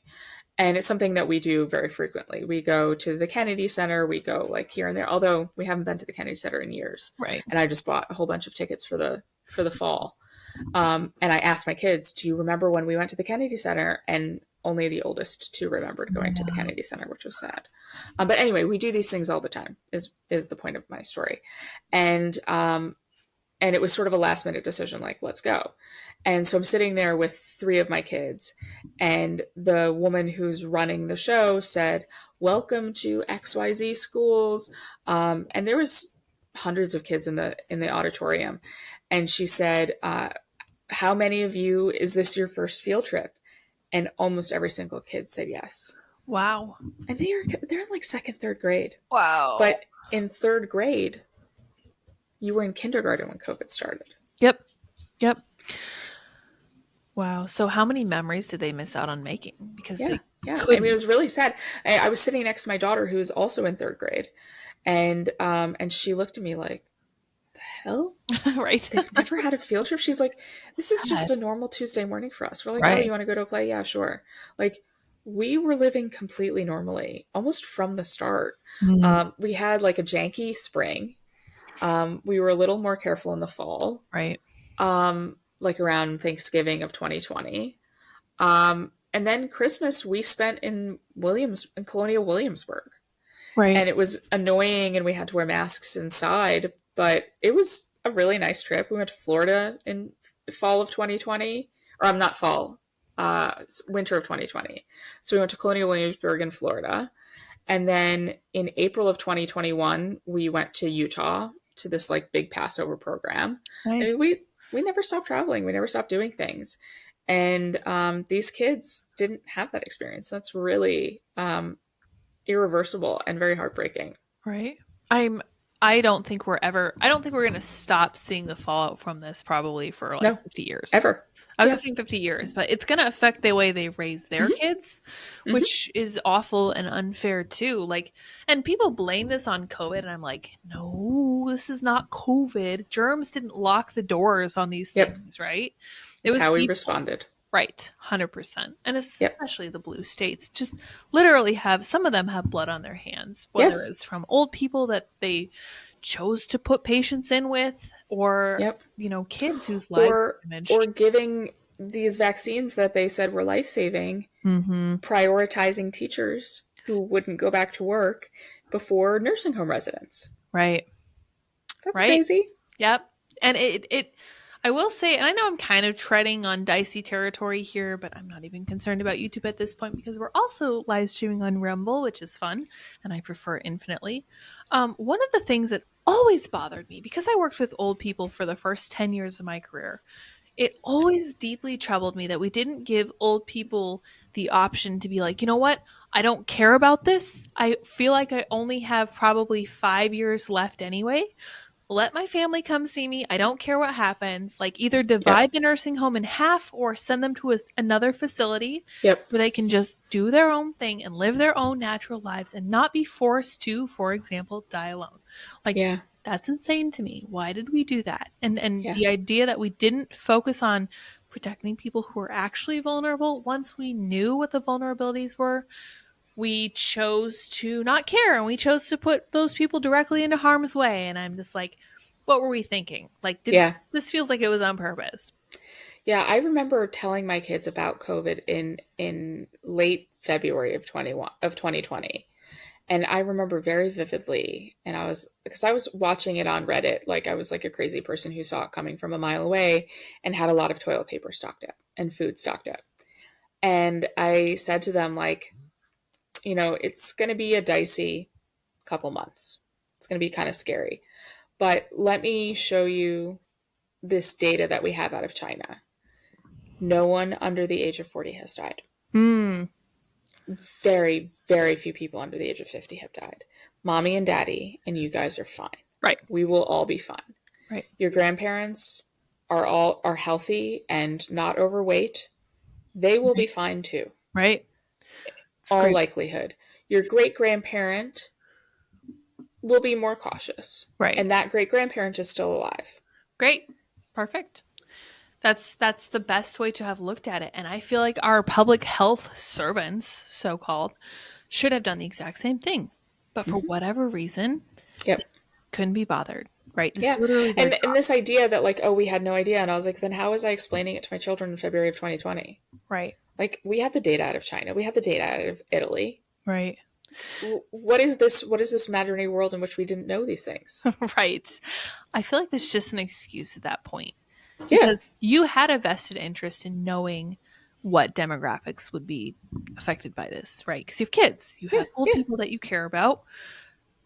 And it's something that we do very frequently. We go to the Kennedy Center. We go like here and there, although we haven't been to the Kennedy Center in years. Right. And I just bought a whole bunch of tickets for the fall. And I asked my kids, do you remember when we went to the Kennedy Center? And only the oldest 2 remembered going to the Kennedy Center, which was sad. But anyway, we do these things all the time is the point of my story. And it was sort of a last minute decision, like, let's go. And so I'm sitting there with 3 of my kids, and the woman who's running the show said, welcome to XYZ schools. And there was hundreds of kids in the auditorium. And she said, how many of you, is this your first field trip? And almost every single kid said yes. Wow. And they're in like 2nd, 3rd grade. Wow. But in 3rd grade, you were in kindergarten when COVID started. Yep. Wow. So how many memories did they miss out on making? Because yeah. I couldn't. mean, it was really sad. I was sitting next to my daughter, who is also in 3rd grade, and she looked at me like, the hell? Right. They've never had a field trip. She's like, this is just a normal Tuesday morning for us. We're like, right. Oh, you want to go to a play? Yeah, sure. Like, we were living completely normally, almost from the start. Mm-hmm. We had like a janky spring. We were a little more careful in the fall. Right. Like around Thanksgiving of 2020. And then Christmas we spent in Colonial Williamsburg. Right. And it was annoying, and we had to wear masks inside, but it was a really nice trip. We went to Florida in fall of 2020, or I'm not fall, winter of 2020. So we went to Colonial Williamsburg in Florida. And then in April of 2021, we went to Utah to this like big Passover program. Nice. I mean, we never stopped traveling. We never stopped doing things. And these kids didn't have that experience. That's really irreversible and very heartbreaking. Right. I don't think we're going to stop seeing the fallout from this probably for like 50 years. Ever. I was Yeah. saying 50 years, but it's going to affect the way they raise their kids, which is awful and unfair too. Like, and people blame this on COVID, and I'm like, no, this is not COVID. Germs didn't lock the doors on these Yep. things, right? It It's was how we people. responded. Right, 100%. And Yep. especially the blue states just literally have, some of them have blood on their hands, whether Yes. it's from old people that they chose to put patients in with, or, Yep. you know, kids whose lives Or are damaged. giving these vaccines that they said were life-saving, Mm-hmm. prioritizing teachers who wouldn't go back to work before nursing home residents. Right. That's Right. crazy. Yep. And it I will say, and I know I'm kind of treading on dicey territory here, but I'm not even concerned about YouTube at this point because we're also live streaming on Rumble, which is fun, and I prefer infinitely. One of the things that always bothered me, because I worked with old people for the first 10 years of my career, it always deeply troubled me that we didn't give old people the option to be like, you know what? I don't care about this. I feel like I only have probably 5 years left anyway. Let my family come see me. I don't care what happens. Like, either divide the nursing home in half or send them to another facility Yep. where they can just do their own thing and live their own natural lives and not be forced to, for example, die alone. Like, Yeah. that's insane to me. Why did we do that? And Yeah. the idea that we didn't focus on protecting people who were actually vulnerable, once we knew what the vulnerabilities were, we chose to not care, and we chose to put those people directly into harm's way. And I'm just like, what were we thinking? Like, this feels like it was on purpose. Yeah, I remember telling my kids about COVID in late February of 2020. And I remember very vividly, and because I was watching it on Reddit, like I was like a crazy person who saw it coming from a mile away and had a lot of toilet paper stocked up and food stocked up. And I said to them, like, you know, it's going to be a dicey couple months. It's going to be kind of scary. But let me show you this data that we have out of China. No one under the age of 40 has died. Very, very few people under the age of 50 have died. Mommy and daddy and you guys are fine. Right. We will all be fine. Right. Your grandparents are healthy and not overweight. They will be fine too. Right. All likelihood. Your great-grandparent will be more cautious. Right. And that great-grandparent is still alive. Great. Perfect. That's the best way to have looked at it. And I feel like our public health servants, so-called, should have done the exact same thing. But for whatever reason, couldn't be bothered. Right? Yeah. And this idea that, like, oh, we had no idea. And I was like, then how was I explaining it to my children in February of 2020? Right. Like, we had the data out of China. We had the data out of Italy. Right. What is this imaginary world in which we didn't know these things? Right. I feel like that's just an excuse at that point. Because you had a vested interest in knowing what demographics would be affected by this, right? Because you have kids, you have old people that you care about,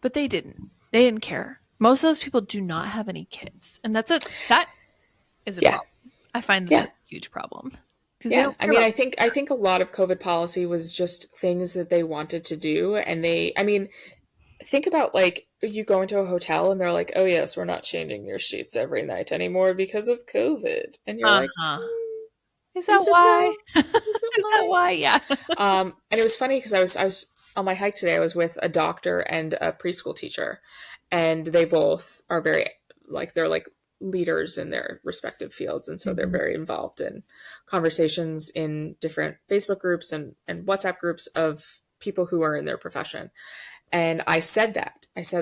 but they didn't. They didn't care. Most of those people do not have any kids, and that is a problem. I find that a huge problem. Yeah, I mean, I think a lot of COVID policy was just things that they wanted to do, and think about, like, you go into a hotel and they're like, oh yes, we're not changing your sheets every night anymore because of COVID, and you're like, is that why? Is that why? Yeah. And it was funny because I was on my hike today. I was with a doctor and a preschool teacher, and they both are very, like, they're like leaders in their respective fields, and so they're very involved in conversations in different Facebook groups and WhatsApp groups of people who are in their profession. And I said,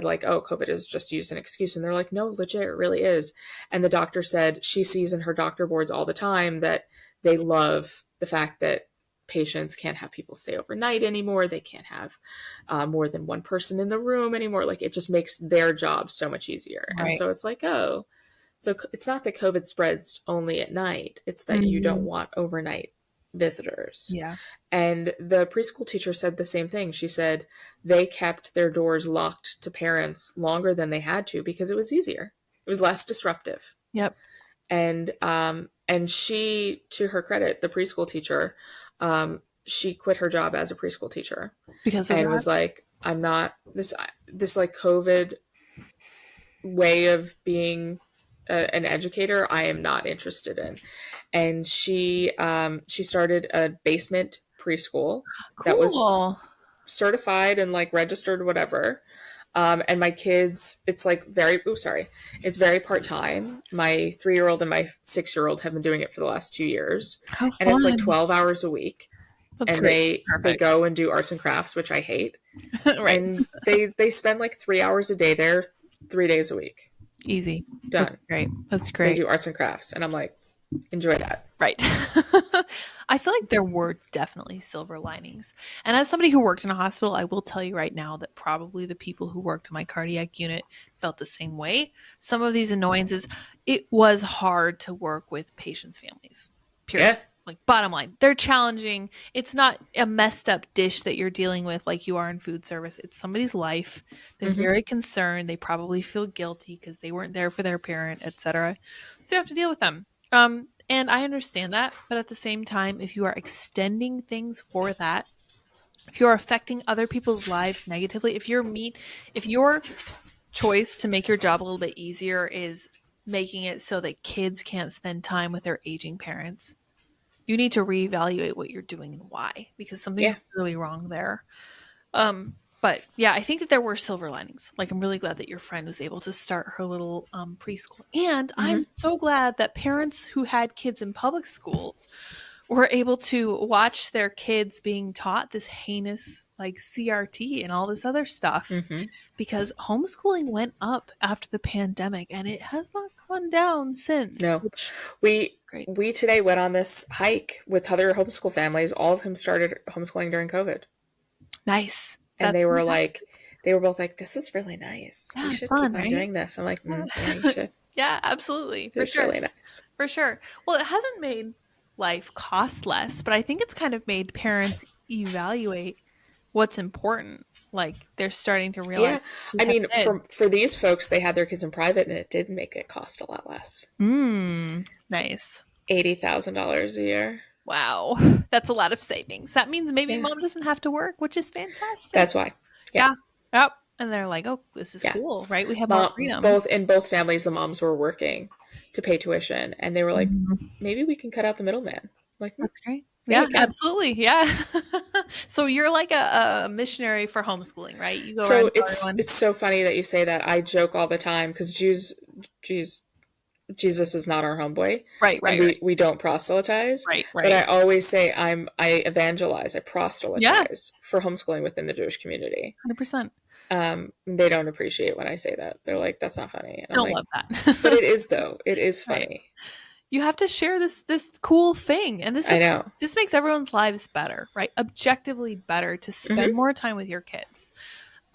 like, oh, COVID is just used as an excuse. And they're like, no, legit, it really is. And the doctor said she sees in her doctor boards all the time that they love the fact that patients can't have people stay overnight anymore. They can't have more than one person in the room anymore. Like, it just makes their job so much easier. Right. And so it's like, oh, so it's not that COVID spreads only at night. It's that you don't want overnight visitors. Yeah. And the preschool teacher said the same thing. She said they kept their doors locked to parents longer than they had to because it was easier. It was less disruptive. Yep. And she, to her credit, the preschool teacher, she quit her job as a preschool teacher because of that? Was like, I'm not this like COVID way of being an educator I am not interested in. And she started a basement preschool that was Cool. certified and like registered, whatever. And my kids, it's like it's very part time. My 3-year-old and my 6-year-old have been doing it for the last 2 years, How and it's like fun. 12 hours a week. That's And great. they go and do arts and crafts, which I hate. Right. And they spend like 3 hours a day there, 3 days a week. Easy. Done. Great. That's They great. do arts and crafts, and I'm like, enjoy that. Right. I feel like there were definitely silver linings. And as somebody who worked in a hospital, I will tell you right now that probably the people who worked in my cardiac unit felt the same way. Some of these annoyances, it was hard to work with patients' families. Period. Yeah. Like, bottom line, they're challenging. It's not a messed up dish that you're dealing with like you are in food service. It's somebody's life. They're very concerned. They probably feel guilty because they weren't there for their parent, etc. So you have to deal with them. And I understand that, but at the same time, if you are extending things for that, if you are affecting other people's lives negatively, if your choice to make your job a little bit easier is making it so that kids can't spend time with their aging parents, you need to reevaluate what you're doing and why, because something's really wrong there. But yeah, I think that there were silver linings. Like, I'm really glad that your friend was able to start her little preschool. And I'm so glad that parents who had kids in public schools were able to watch their kids being taught this heinous, like, CRT and all this other stuff. Because homeschooling went up after the pandemic, and it has not gone down since. No. We today went on this hike with other homeschool families. All of whom started homeschooling during COVID. Nice. And they were both like, this is really nice. Yeah, we should fun, keep on doing this. I'm like, yeah, you should. Yeah, absolutely. It's really nice. For sure. Well, it hasn't made life cost less, but I think it's kind of made parents evaluate what's important. Like, they're starting to realize. Yeah. I mean, for these folks, they had their kids in private, and it did make it cost a lot less. Nice. $80,000 a year. Wow. That's a lot of savings. That means maybe mom doesn't have to work, which is fantastic. That's why. Yeah. Yep. And they're like, oh, this is cool, right? We have more freedom. In both families, the moms were working to pay tuition, and they were like, maybe we can cut out the middleman. Like, that's great. Yeah, absolutely. Yeah. So you're like a missionary for homeschooling, right? You go so it's so funny that you say that. I joke all the time because Jesus is not our homeboy. Right. We don't proselytize. Right. But I always say I evangelize, I proselytize for homeschooling within the Jewish community. 100%. They don't appreciate when I say that. They're like, that's not funny. And don't love that. But it is, though. It is funny. Right. You have to share this cool thing. And this makes everyone's lives better, right? Objectively better to spend more time with your kids.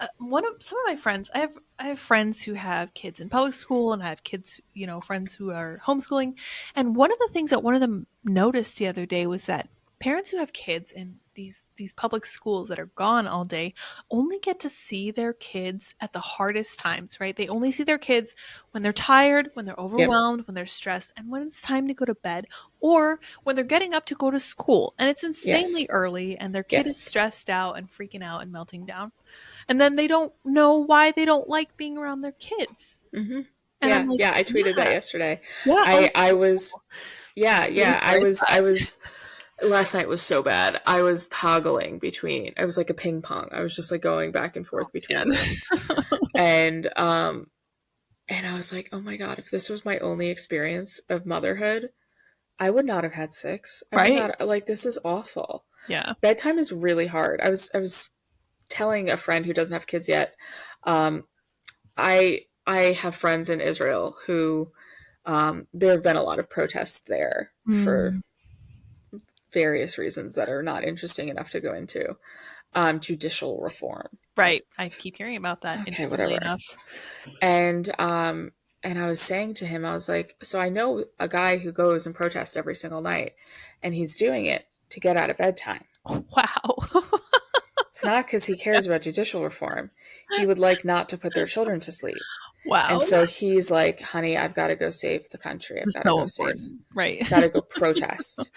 Some of my friends, I have friends who have kids in public school, and I have kids, friends who are homeschooling. And one of the things that one of them noticed the other day was that parents who have kids in these public schools that are gone all day only get to see their kids at the hardest times, right? They only see their kids when they're tired, when they're overwhelmed, when they're stressed, and when it's time to go to bed, or when they're getting up to go to school and it's insanely early and their kid is stressed out and freaking out and melting down. And then they don't know why they don't like being around their kids. And I'm like, I tweeted that yesterday. Yeah. I was last night was so bad. I was toggling between. I was like a ping pong. I was just like going back and forth between rooms, and I was like, oh my god, if this was my only experience of motherhood, I would not have had 6. This is awful. Yeah, bedtime is really hard. I was telling a friend who doesn't have kids yet. I have friends in Israel who there have been a lot of protests there for various reasons that are not interesting enough to go into. Judicial reform. Right. I keep hearing about that. Okay, interestingly enough. And I was saying to him, I was like, so I know a guy who goes and protests every single night, and he's doing it to get out of bedtime. Oh, wow. It's not because he cares about judicial reform. He would like not to put their children to sleep. Wow. And so he's like, honey, I've got to go save the country. I've got to go protest.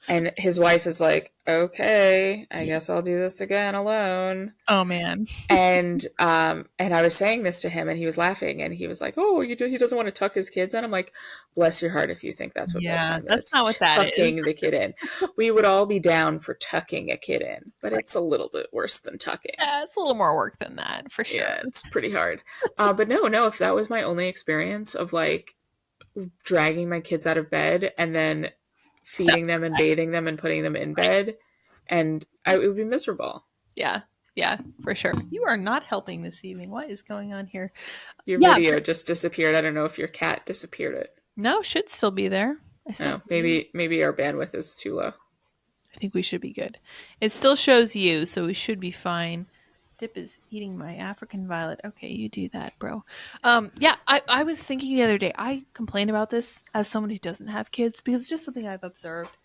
And his wife is like, okay, I guess I'll do this again alone. Oh man. And I was saying this to him, and he was laughing, and he was like, "Oh, he doesn't want to tuck his kids in." I'm like, "Bless your heart if you think that's what Yeah, bedtime that's is. not what that is. Tucking the kid in. We would all be down for tucking a kid in, but it's a little bit worse than tucking. Yeah, it's a little more work than that for sure. Yeah, it's pretty hard. But no, if that was my only experience of like dragging my kids out of bed and then feeding them and bathing them and putting them in bed, and it would be miserable. Yeah, for sure. You are not helping this evening. What is going on here? Your video just disappeared. I don't know if your cat disappeared it. No, should still be there. Maybe our bandwidth is too low. I think we should be good. It still shows you, so we should be fine. Dip is eating my African violet. Okay, you do that, bro. Yeah, I was thinking the other day, I complain about this as someone who doesn't have kids because it's just something I've observed.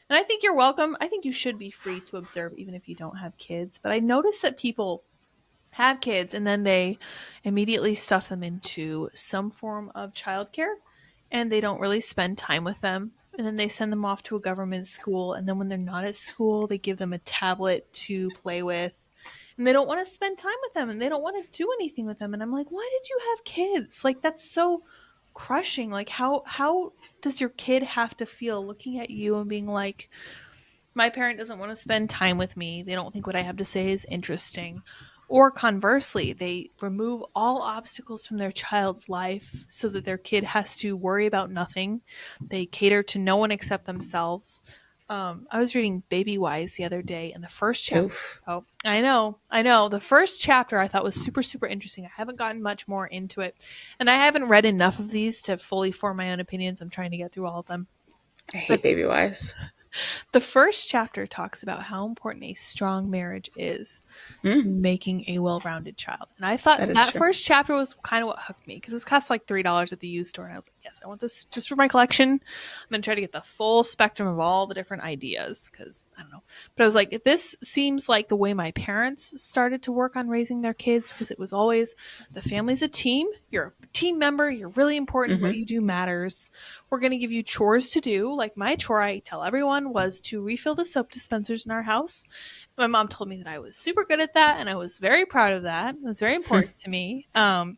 And I think you're welcome. I think you should be free to observe even if you don't have kids. But I notice that people have kids and then they immediately stuff them into some form of childcare and they don't really spend time with them. And then they send them off to a government school. And then when they're not at school, they give them a tablet to play with. And they don't want to spend time with them and they don't want to do anything with them. And I'm like, why did you have kids? Like, that's so crushing. Like, how does your kid have to feel looking at you and being like, my parent doesn't want to spend time with me. They don't think what I have to say is interesting. Or conversely, they remove all obstacles from their child's life so that their kid has to worry about nothing. They cater to no one except themselves. I was reading Baby Wise the other day, and the first chapter. Oof. Oh, I know. The first chapter I thought was super, super interesting. I haven't gotten much more into it, and I haven't read enough of these to fully form my own opinions. I'm trying to get through all of them. I hate Baby Wise. The first chapter talks about how important a strong marriage is to making a well-rounded child. And I thought that first chapter was kind of what hooked me because it cost like $3 at the used store. And I was like, yes, I want this just for my collection. I'm going to try to get the full spectrum of all the different ideas because I don't know. But I was like, this seems like the way my parents started to work on raising their kids because it was always the family's a team. You're a team member. You're really important. What you do matters. We're going to give you chores to do. Like my chore, I tell everyone, was to refill the soap dispensers in our house. My mom told me that I was super good at that, and I was very proud of that. It was very important to me. And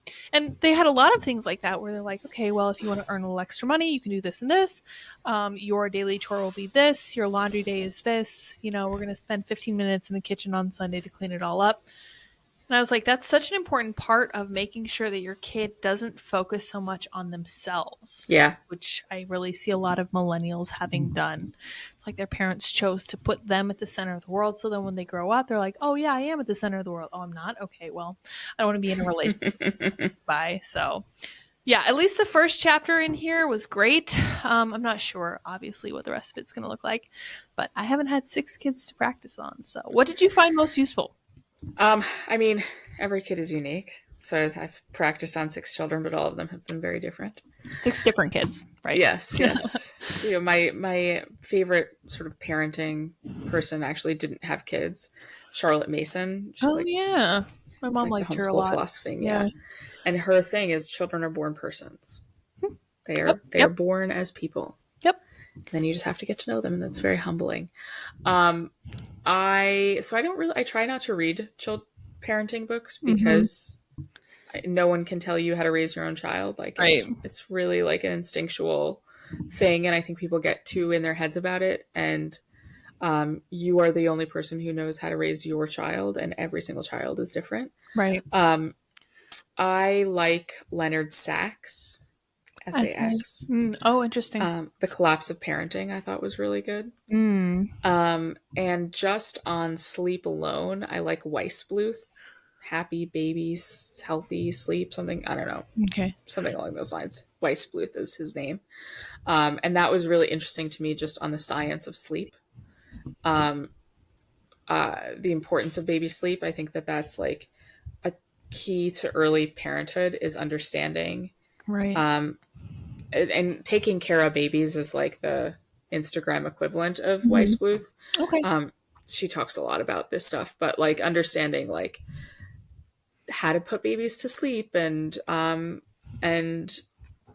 they had a lot of things like that where they're like, okay, well, if you want to earn a little extra money, you can do this and this. Your daily chore will be this. Your laundry day is this. You know, we're going to spend 15 minutes in the kitchen on Sunday to clean it all up. And I was like, that's such an important part of making sure that your kid doesn't focus so much on themselves. Yeah. Which I really see a lot of millennials having done. It's like their parents chose to put them at the center of the world. So then when they grow up, they're like, oh, yeah, I am at the center of the world. Oh, I'm not? Okay, well, I don't want to be in a relationship. Bye. So, yeah, at least the first chapter in here was great. I'm not sure, obviously, what the rest of it's going to look like. But I haven't had 6 kids to practice on. So what did you find most useful? I mean, every kid is unique. So I've practiced on 6 children, but all of them have been very different. 6 different kids, right? Yes. You know, my favorite sort of parenting person actually didn't have kids. Charlotte Mason. She, yeah. My mom liked her a lot. Philosophy, yeah. And her thing is children are born persons. They are born as people. Yep. Then you just have to get to know them, and that's very humbling. I try not to read parenting books because no one can tell you how to raise your own child. Like it's really like an instinctual thing, and I think people get too in their heads about it. And you are the only person who knows how to raise your child, and every single child is different. Right. I like Leonard Sachs. SAX. Oh, interesting. The Collapse of Parenting I thought was really good. And just on sleep alone, I like Weissbluth. Happy babies, healthy sleep, something, I don't know. Okay. Something along those lines. Weissbluth is his name. And that was really interesting to me just on the science of sleep. The importance of baby sleep. I think that's like a key to early parenthood is understanding. Right. And taking care of babies is like the Instagram equivalent of Weissbluth. Okay. She talks a lot about this stuff, but like understanding like how to put babies to sleep and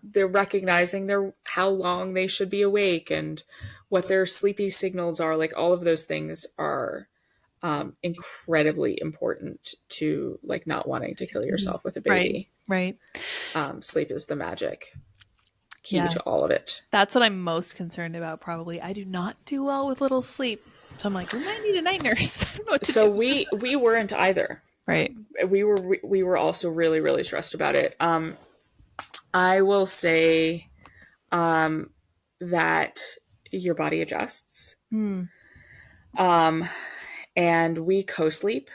they're recognizing how long they should be awake and what their sleepy signals are, like all of those things are incredibly important to like not wanting to kill yourself with a baby. Right. Sleep is the magic key Yeah. to all of it. That's what I'm most concerned about, probably. I do not do well with little sleep. So I'm like, we might need a night nurse. I don't know what to So do. we weren't either. Right. We were also really, really stressed about it. I will say that your body adjusts. And we co-sleep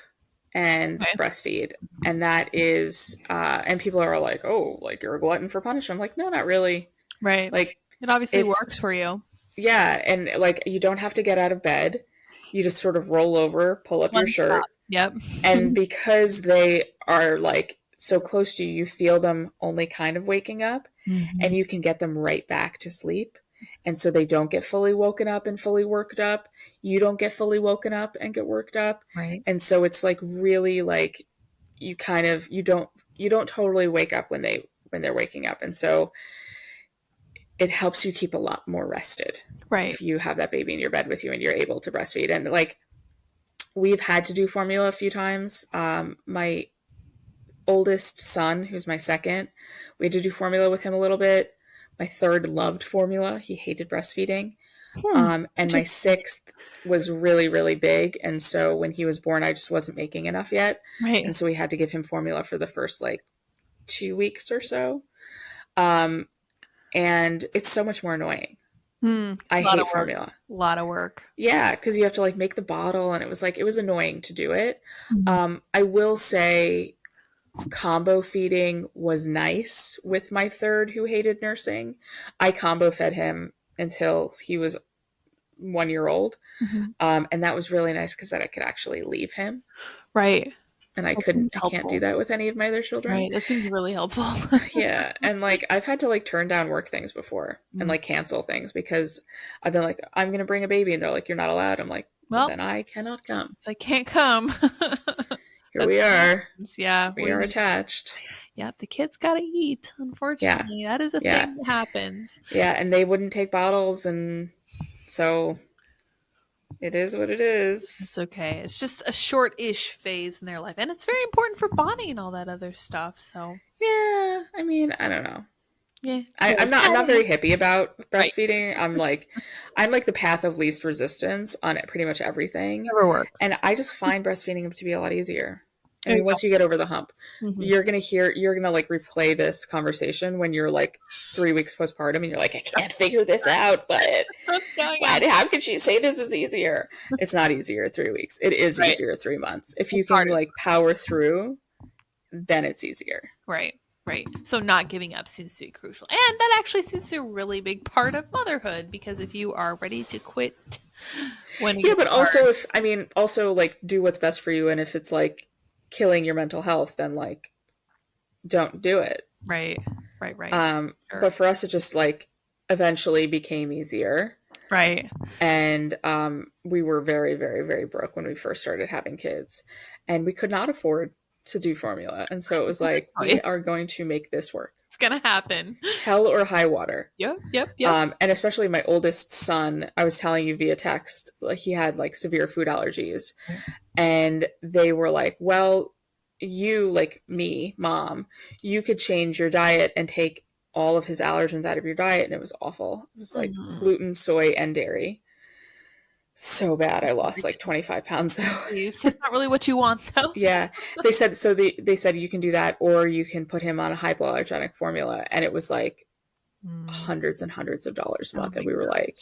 and breastfeed, and that is and people are like, oh, like you're a glutton for punishment. I'm like, no, not really. Right. Like it obviously works for you. Yeah, and like you don't have to get out of bed. You just sort of roll over, pull up your shirt. Yep. And because they are like so close to you, you feel them only kind of waking up, and you can get them right back to sleep. And so they don't get fully woken up and fully worked up. You don't get fully woken up and get worked up. Right. And so it's like really like you kind of you don't totally wake up when they're waking up. And so it helps you keep a lot more rested. Right. If you have that baby in your bed with you and you're able to breastfeed. And like we've had to do formula a few times. My oldest son, who's my second, we had to do formula with him a little bit. My third loved formula. He hated breastfeeding. And my sixth was really, really big. And so when he was born, I just wasn't making enough yet. Right. And so we had to give him formula for the first like 2 weeks or so. And it's so much more annoying. I hate formula. A lot of work. Yeah, because you have to like make the bottle, and it was annoying to do it. I will say combo feeding was nice with my third, who hated nursing. I combo fed him until he was 1 year old. And that was really nice because then I could actually leave him. Right. And I can't do that with any of my other children. Right. That seems really helpful. Yeah. And like I've had to like turn down work things before and like cancel things because I've been like, I'm going to bring a baby. And they're like, you're not allowed. I'm like, well, then I cannot come. So I can't come. Here we are. Yeah. We are attached. Yeah. The kids got to eat. Unfortunately, that is a thing that happens. Yeah. And they wouldn't take bottles. And so it is what it is. It's okay. It's just a short-ish phase in their life. And it's very important for bonding and all that other stuff. So yeah. I mean, I don't know. Yeah. I'm not very hippie about breastfeeding. Right. I'm like the path of least resistance on pretty much everything. Never works. And I just find breastfeeding to be a lot easier. I mean, once you get over the hump, you're gonna like replay this conversation when you're like 3 weeks postpartum, and you're like, I can't figure this out. But how can she say this is easier? It's not easier 3 weeks. It is easier 3 months. If you can like power through, then it's easier. Right. So not giving up seems to be crucial, and that actually seems to be a really big part of motherhood, because if you are ready to quit, but also like do what's best for you, and if it's like killing your mental health, then like don't do it. Right. Sure. But for us, it just like eventually became easier. Right. And we were very, very, very broke when we first started having kids, and we could not afford to do formula. And so it was like, we are going to make this work. It's gonna happen. Hell or high water. Yep. And especially my oldest son, I was telling you via text, like he had like severe food allergies. And they were like, well, you, like me, mom, you could change your diet and take all of his allergens out of your diet. And it was awful. It was like gluten, soy, and dairy. So bad. I lost like 25 pounds though. That's not really what you want though. Yeah. They said you can do that, or you can put him on a hypoallergenic formula. And it was like hundreds and hundreds of dollars a month. And we were like,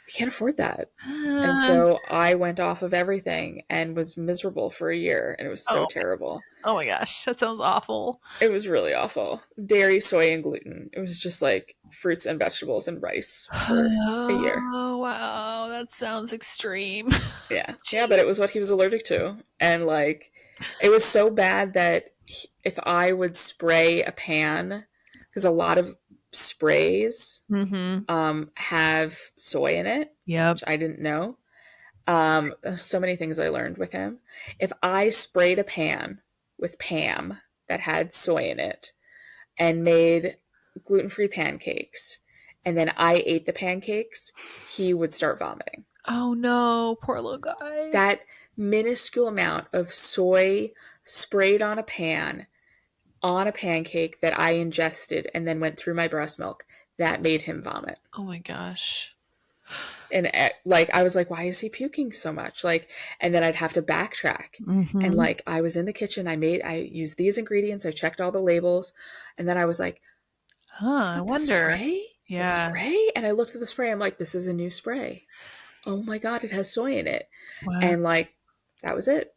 we can't afford that. And so I went off of everything and was miserable for a year. And it was so terrible. Oh my gosh. That sounds awful. It was really awful. Dairy, soy, and gluten. It was just like fruits and vegetables and rice for a year. Oh, wow. That sounds extreme. Yeah. Yeah, but it was what he was allergic to. And like, it was so bad that if I would spray a pan, because a lot of sprays have soy in it, which I didn't know. So many things I learned with him. If I sprayed a pan with Pam that had soy in it and made gluten-free pancakes and then I ate the pancakes, he would start vomiting. Oh no, poor little guy. That minuscule amount of soy sprayed on a pan on a pancake that I ingested and then went through my breast milk, that made him vomit. Oh my gosh. And like I was like, why is he puking so much? Like, and then I'd have to backtrack. Mm-hmm. And like I was in the kitchen, I used these ingredients, I checked all the labels, and then I was like, I wonder. Spray? Yeah. The spray? And I looked at the spray, I'm like, this is a new spray. Oh my god, it has soy in it. Wow. And like that was it.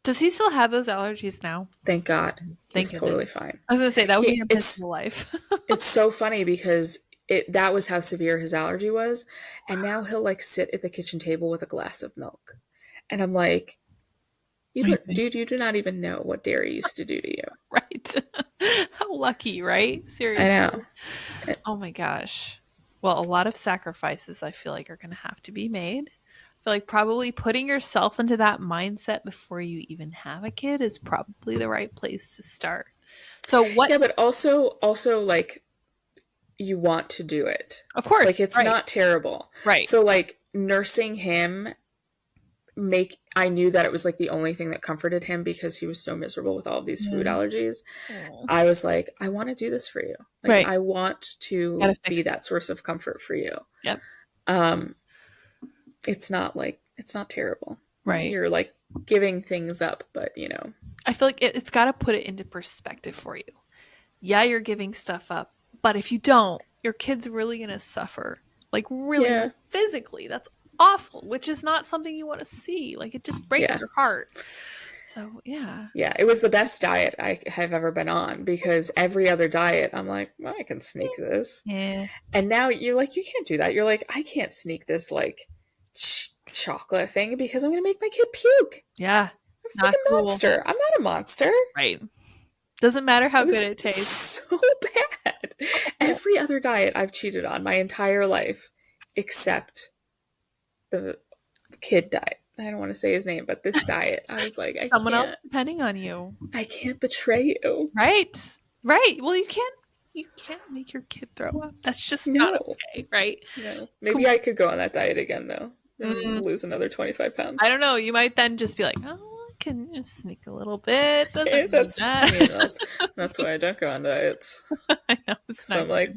Does he still have those allergies now? Thank God. Thank He's you. Totally fine. I was gonna say that would be a miserable life. It's so funny because that was how severe his allergy was, and now he'll like sit at the kitchen table with a glass of milk, and I'm like, dude, you do not even know what dairy used to do to you. Right? How lucky, right? Seriously. I know. Oh my gosh. Well, a lot of sacrifices I feel like are going to have to be made. I feel like probably putting yourself into that mindset before you even have a kid is probably the right place to start. So what? Yeah, but also like you want to do it. Of course. Like it's not terrible. Right. So like nursing him I knew that it was like the only thing that comforted him because he was so miserable with all of these food allergies. I was like, I want to do this for you. Like Right. I want to be that source of comfort for you. Yep. It's not terrible. Right. You're like giving things up, but you know. I feel like it's got to put it into perspective for you. Yeah, you're giving stuff up, but if you don't, your kid's really going to suffer. Like really physically. That's awful, which is not something you want to see. Like it just breaks your heart. So yeah, it was the best diet I have ever been on, because every other diet I'm like, well, I can sneak this, and now you're like, you can't do that. You're like, I can't sneak this like chocolate thing because I'm gonna make my kid puke. I'm a fucking monster. I'm not a monster, right? Doesn't matter how good it tastes. So bad. Every other diet I've cheated on my entire life except the kid diet. I don't want to say his name, but this diet, I was like, someone else depending on you. I can't betray you. Right. Well, you can't make your kid throw up. That's just not okay, right? No. Maybe I could go on that diet again though. And lose another 25 pounds. I don't know. You might then just be like, oh, I can just sneak a little bit. That's why I don't go on diets. I know it's so not. I'm like,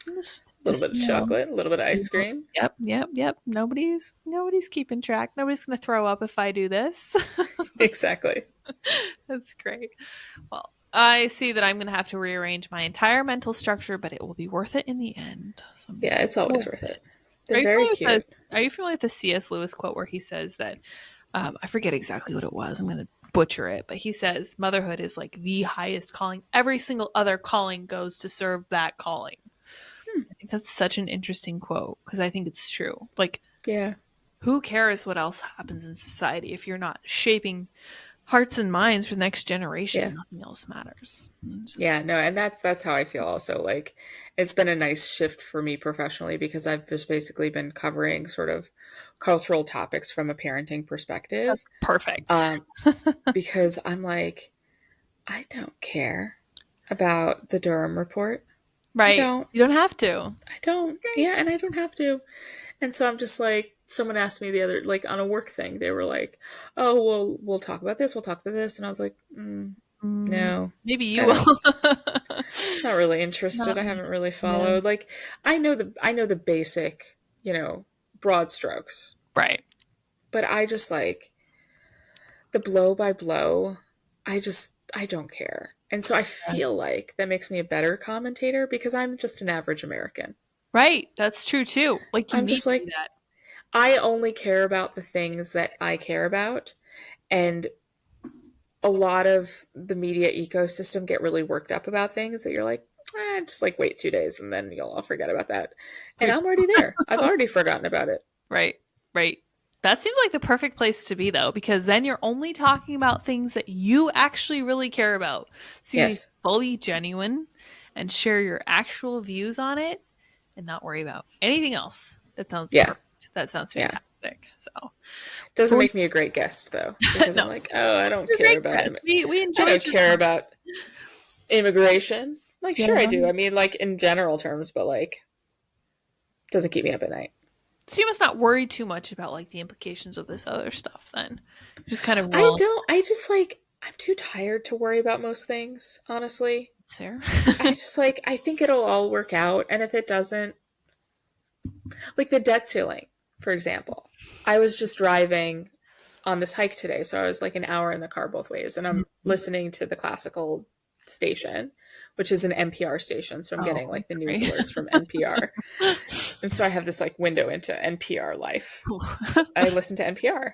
a little bit of chocolate, a little bit of ice cream. Yep. Nobody's keeping track. Nobody's gonna throw up if I do this. Exactly. That's great. Well, I see that I'm gonna have to rearrange my entire mental structure, but it will be worth it in the end. So it's always worth it. They're very cute. Are you familiar with the C.S. Lewis quote where he says that, I forget exactly what it was, I'm going to butcher it, but he says motherhood is like the highest calling. Every single other calling goes to serve that calling. I think that's such an interesting quote because I think it's true. Like, who cares what else happens in society if you're not shaping hearts and minds for the next generation? Nothing else matters. And that's how I feel also. Like, it's been a nice shift for me professionally because I've just basically been covering sort of cultural topics from a parenting perspective. That's perfect. Because I'm like, I don't care about the Durham report. Right. You don't have to. I don't. Yeah, and I don't have to. And so I'm just like, someone asked me the other, like on a work thing, they were like, oh, well, we'll talk about this. We'll talk about this. And I was like, no. Maybe you will. Not really interested. I haven't really followed. Like, I know the basic, broad strokes. Right. But I just like the blow by blow. I don't care. And so I feel like that makes me a better commentator because I'm just an average American. Right. That's true too. Like I'm just like that. I only care about the things that I care about. And a lot of the media ecosystem get really worked up about things that you're like, just like wait 2 days and then you'll all forget about that. And I'm already there. I've already forgotten about it. Right. That seems like the perfect place to be though, because then you're only talking about things that you actually really care about. So you be fully genuine and share your actual views on it and not worry about anything else. That sounds perfect. That sounds fantastic. So doesn't make me a great guest though, because I'm like, oh, I don't care about it. We enjoy. I don't care about immigration. Like, sure, I do. I mean, like in general terms, but like, Doesn't keep me up at night. So you must not worry too much about like the implications of this other stuff then. Just kind of I don't. I just like. I'm too tired to worry about most things. Honestly, It's fair. I just like. I think it'll all work out, and if it doesn't, like the debt ceiling, for example, I was just driving on this hike today, so I was like an hour in the car both ways, and I'm listening to the classical station, which is an NPR station, so I'm getting like the news alerts from NPR, and so I have this like window into NPR life. I listen to NPR,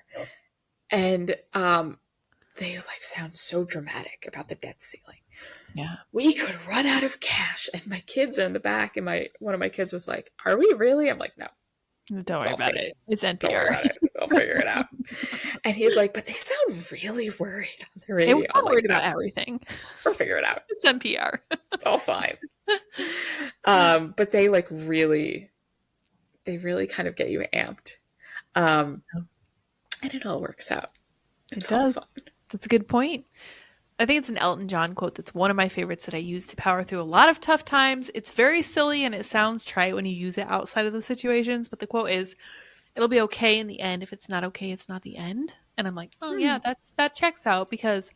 and they like sound so dramatic about the debt ceiling. Yeah. We could run out of cash, and my kids are in the back, and one of my kids was like, "Are we really?" I'm like, "No, Don't worry about it. It's NPR. don't worry about it. I'll figure it out." And he's like, "But they sound really worried on the radio." They were so worried about everything. We'll figure it out. It's NPR. It's all fine. But they like really kind of get you amped, and it all works out. It does. That's a good point. I think it's an Elton John quote that's one of my favorites that I use to power through a lot of tough times. It's very silly and it sounds trite when you use it outside of the situations, but the quote is, "It'll be okay in the end. If it's not okay, it's not the end." And I'm like, oh yeah, that checks out, because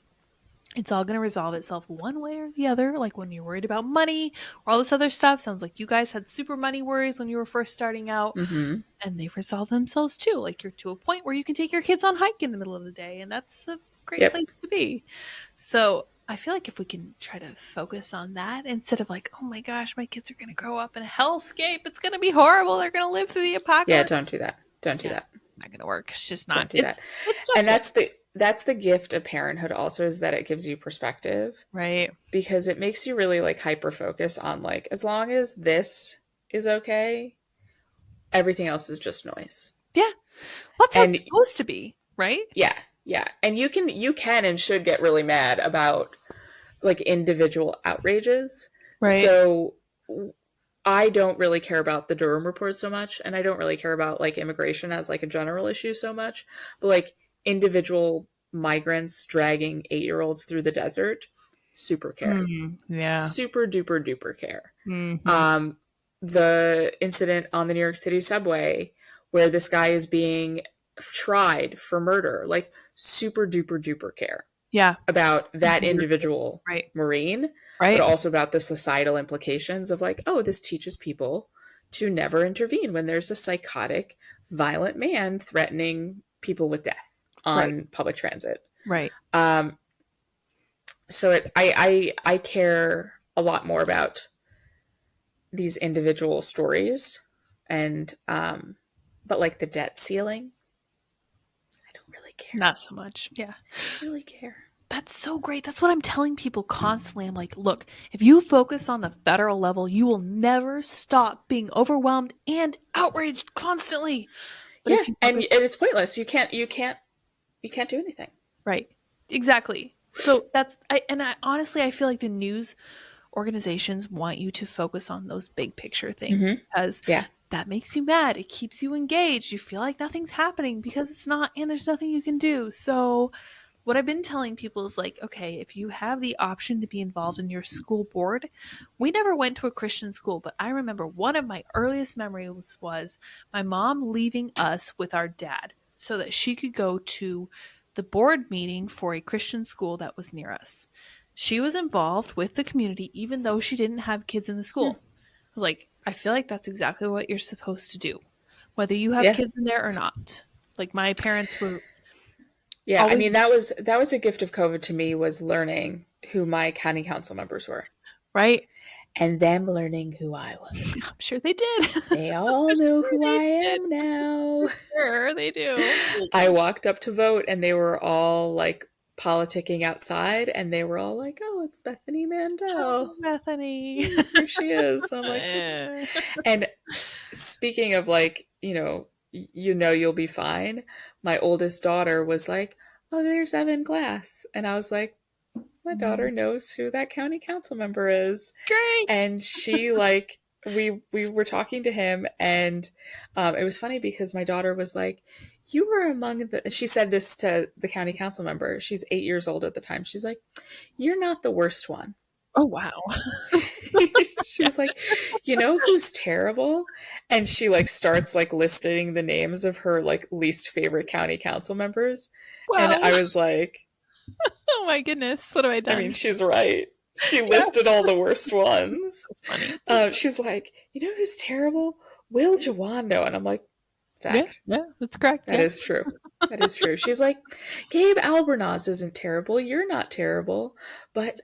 it's all going to resolve itself one way or the other. Like when you're worried about money or all this other stuff, sounds like you guys had super money worries when you were first starting out, and they've resolved themselves too. Like you're to a point where you can take your kids on hike in the middle of the day, and that's a great place to be. So I feel like if we can try to focus on that instead of like, oh my gosh, my kids are going to grow up in a hellscape. It's going to be horrible. They're going to live through the apocalypse. Yeah, don't do that. Don't do that. Not going to work. It's just not. Don't do that. It's and that's the gift of parenthood also, is that it gives you perspective, right? Because it makes you really like hyper focus on like, as long as this is okay, everything else is just noise. Yeah, what's it supposed to be, right? Yeah. And you can and should get really mad about like individual outrages, right? So I don't really care about the Durham report so much, and I don't really care about like immigration as like a general issue so much, but like individual migrants dragging 8-year-olds through the desert, super care. Super duper care. The incident on the New York City subway where this guy is being tried for murder, like super duper care about that individual Marine, but also about the societal implications of like, oh, this teaches people to never intervene when there's a psychotic violent man threatening people with death on public transit. So I care a lot more about these individual stories, and but like the debt ceiling, I don't really care. Not so much. Yeah. I don't really care. That's so great. That's what I'm telling people constantly. I'm like, look, if you focus on the federal level, you will never stop being overwhelmed and outraged constantly. But and it's pointless. You can't do anything. Right. Exactly. So I honestly, I feel like the news organizations want you to focus on those big picture things, because that makes you mad. It keeps you engaged. You feel like nothing's happening because it's not, and there's nothing you can do. So what I've been telling people is like, okay, if you have the option to be involved in your school board, we never went to a Christian school, but I remember one of my earliest memories was my mom leaving us with our dad so that she could go to the board meeting for a Christian school that was near us. She was involved with the community even though she didn't have kids in the school. I was like, I feel like that's exactly what you're supposed to do, whether you have kids in there or not. Like my parents were. Yeah, I mean, that was a gift of COVID to me, was learning who my county council members were. Right. And them learning who I was. I'm sure they did. They all know who I am now. Sure, they do. I walked up to vote and they were all like politicking outside, and they were all like, oh, it's Bethany Mandel. Oh, Bethany. Here she is. I'm like, and speaking of like, you'll be fine. My oldest daughter was like, oh, there's Evan Glass. And I was like, my daughter knows who that county council member is. Great. And she like, we were talking to him, and it was funny because my daughter was like, you were among she said this to the county council member. She's 8 years old at the time. She's like, you're not the worst one. Oh, wow. She was like, you know who's terrible? And she like starts like listing the names of her like least favorite county council members. And Wow. I was like, Oh my goodness. What have I done? I mean, she's right. She Yeah. listed all the worst ones. That's funny. She's like, you know who's terrible? Will Jawando. And I'm like, fact. Yeah, that's correct. That is true. That is true. She's like, Gabe Albornoz isn't terrible. You're not terrible. But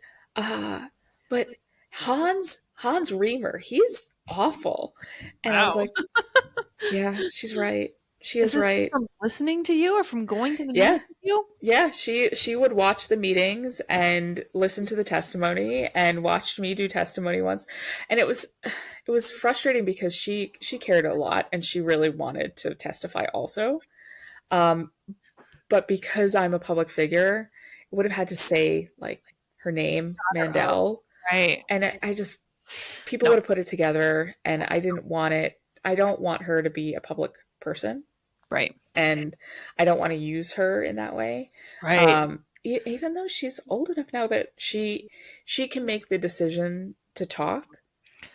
Hans Reamer, he's awful. And I was Wow. like, yeah, she's right. She Is is this right. from listening to you or from going to the Yeah. meeting with you? Yeah, she would watch the meetings and listen to the testimony and watched me do testimony once. And it was frustrating because she cared a lot and she really wanted to testify also. But because I'm a public figure, I would have had to say like her name, Mandel. Right. And I just people No. would have put it together and I didn't want it. I don't want her to be a public person. Right. And I don't want to use her in that way. Right. Even though she's old enough now that she can make the decision to talk,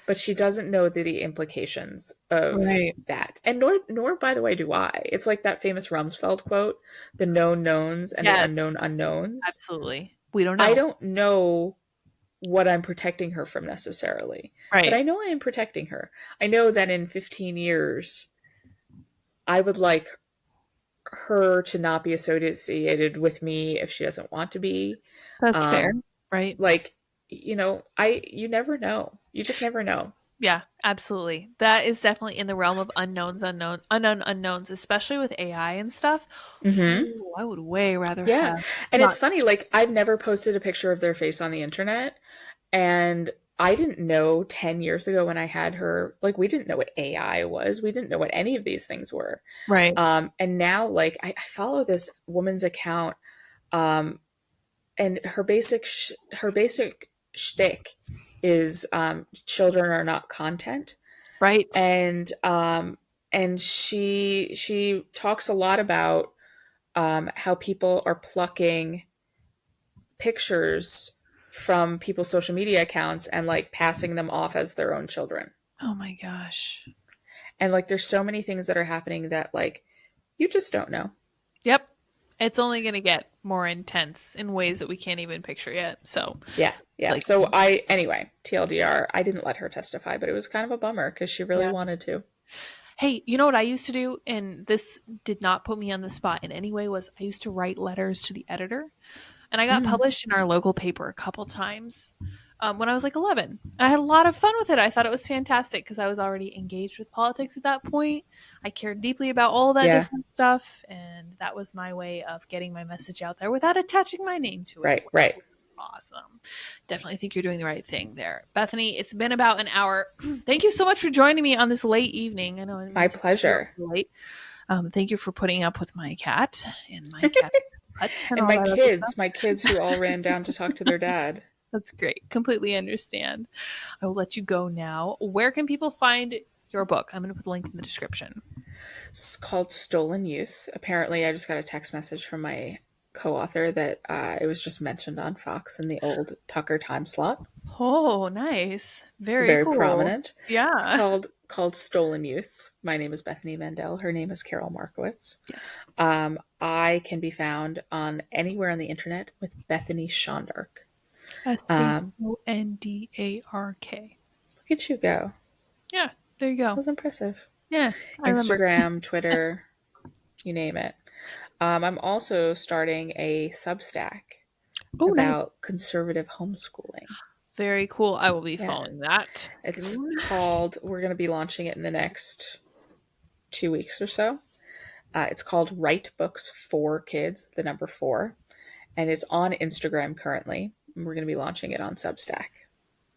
but she doesn't know the implications of Right. that. And nor by the way do I. It's like that famous Rumsfeld quote, the known knowns and the Yes. unknown unknowns. Absolutely. We don't know. I don't know what I'm protecting her from necessarily. Right. But I know I am protecting her. I know that in 15 years I would like her to not be associated with me if she doesn't want to be. That's fair. Right. Like, you know, you never know. You just never know. Yeah, absolutely. That is definitely in the realm of unknown unknowns, especially with AI and stuff. Mm-hmm. Ooh, I would way rather Yeah. have. And not- it's funny, like I've never posted a picture of their face on the internet. And I didn't know 10 years ago when I had her, like we didn't know what AI was. We didn't know what any of these things were. Right. And now like I follow this woman's account, and her basic shtick is children are not content. Right. And she talks a lot about how people are plucking pictures from people's social media accounts and like passing them off as their own children. Oh my gosh. And like there's so many things that are happening that like you just don't know. Yep. It's only going to get more intense in ways that we can't even picture yet. So, Yeah. Like- So anyway, TLDR, I didn't let her testify, but it was kind of a bummer because she really Yeah. wanted to. hey, you know what I used to do? And this did not put me on the spot in any way, was I used to write letters to the editor. And I got published in our local paper a couple times when I was like 11. I had a lot of fun with it. I thought it was fantastic because I was already engaged with politics at that point. I cared deeply about all that Yeah. different stuff. And that was my way of getting my message out there without attaching my name to it. Right. Awesome. Definitely think you're doing the right thing there. Bethany, it's been about an hour. Thank you so much for joining me on this late evening. I know I My pleasure. late. Thank you for putting up with my cat and my cat hut And all my that other kids, stuff. who all ran down to talk to their dad. That's great. Completely understand. I will let you go now. Where can people find your book? I'm going to put the link in the description. It's called Stolen Youth. Apparently, I just got a text message from my co-author that it was just mentioned on Fox in the old Tucker time slot. Oh, nice. Very cool. Prominent. Yeah. It's called Stolen Youth. My name is Bethany Mandel. Her name is Carol Markowitz. Yes. I can be found on anywhere on the internet with Bethany Shondark. SHONDARK. Look at you go. Yeah, there you go. That was impressive. Yeah, I remember. Instagram, Twitter, you name it. I'm also starting a Substack Oh, about nice. conservative homeschooling. Very cool. I will be Yeah. following that. It's called, we're going to be launching it in the next 2 weeks or so. It's called Write Books for Kids, the number 4. And it's on Instagram currently. And we're going to be launching it on Substack.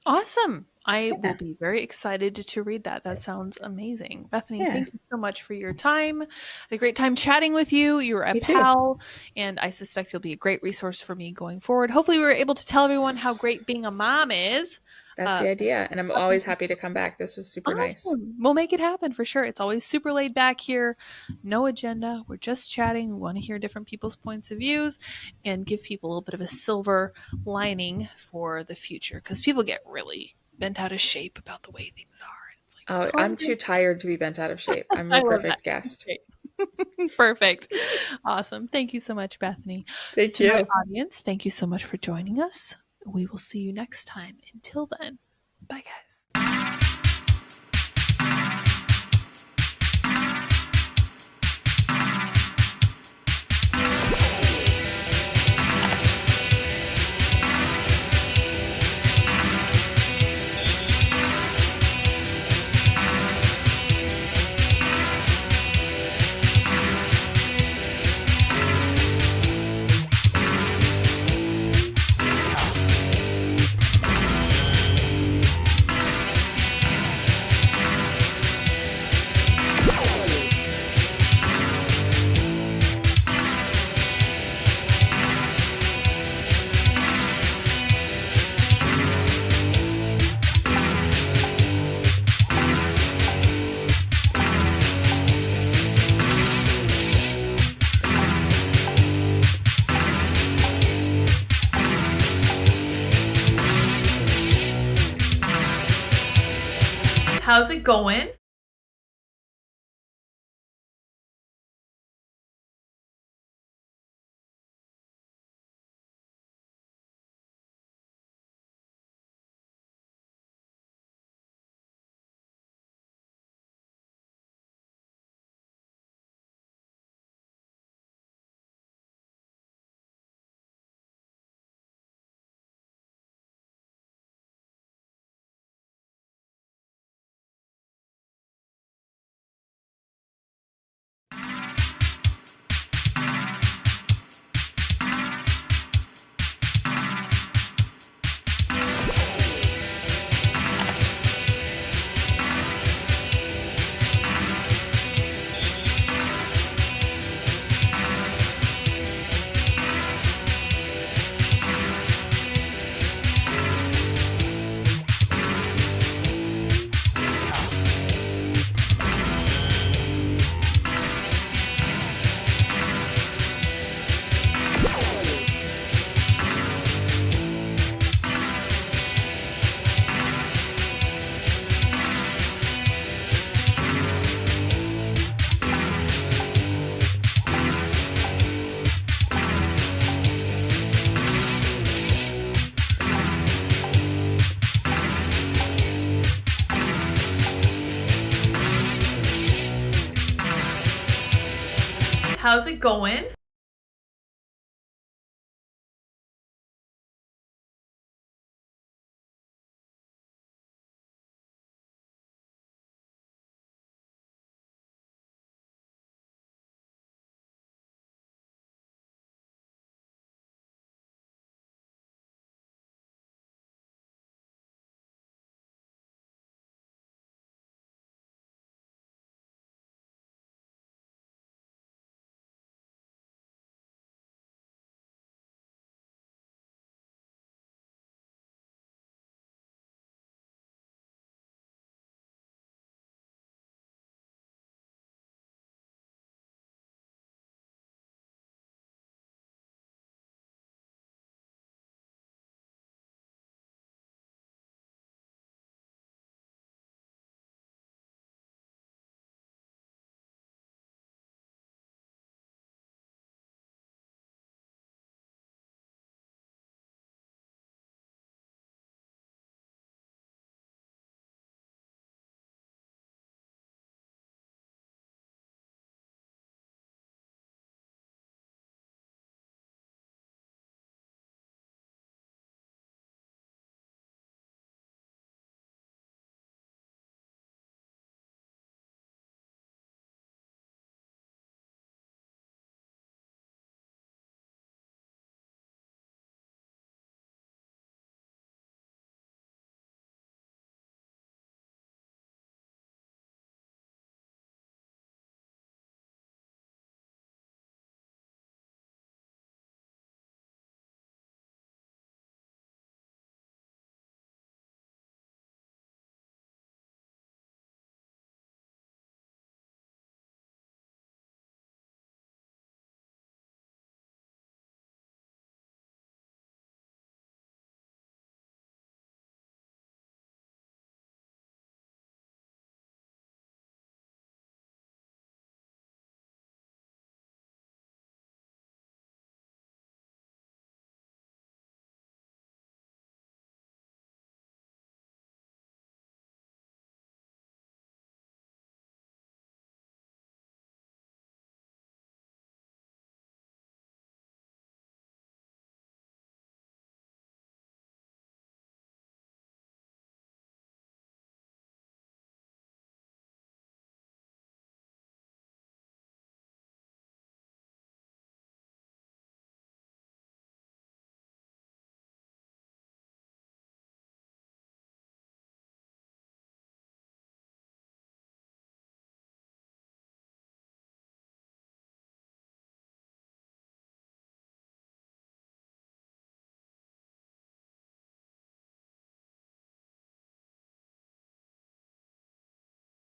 Awesome. I Yeah. will be very excited to read that. That sounds amazing. Bethany, Yeah. thank you so much for your time. Had a great time chatting with you. You're a Me too. pal, and I suspect you'll be a great resource for me going forward. Hopefully, we were able to tell everyone how great being a mom is. That's the idea. And I'm always happy to come back. This was super nice. Awesome. We'll make it happen for sure. It's always super laid back here. No agenda. We're just chatting. We want to hear different people's points of views and give people a little bit of a silver lining for the future because people get really bent out of shape about the way things are. It's like, Oh, calm I'm too tired to be bent out of shape. I'm I the love perfect that. guest. Great. Perfect. Awesome. Thank you so much, Bethany. Thank To my you. audience, thank you so much for joining us. We will see you next time. Until then, bye, guys. How's it going? How's it going?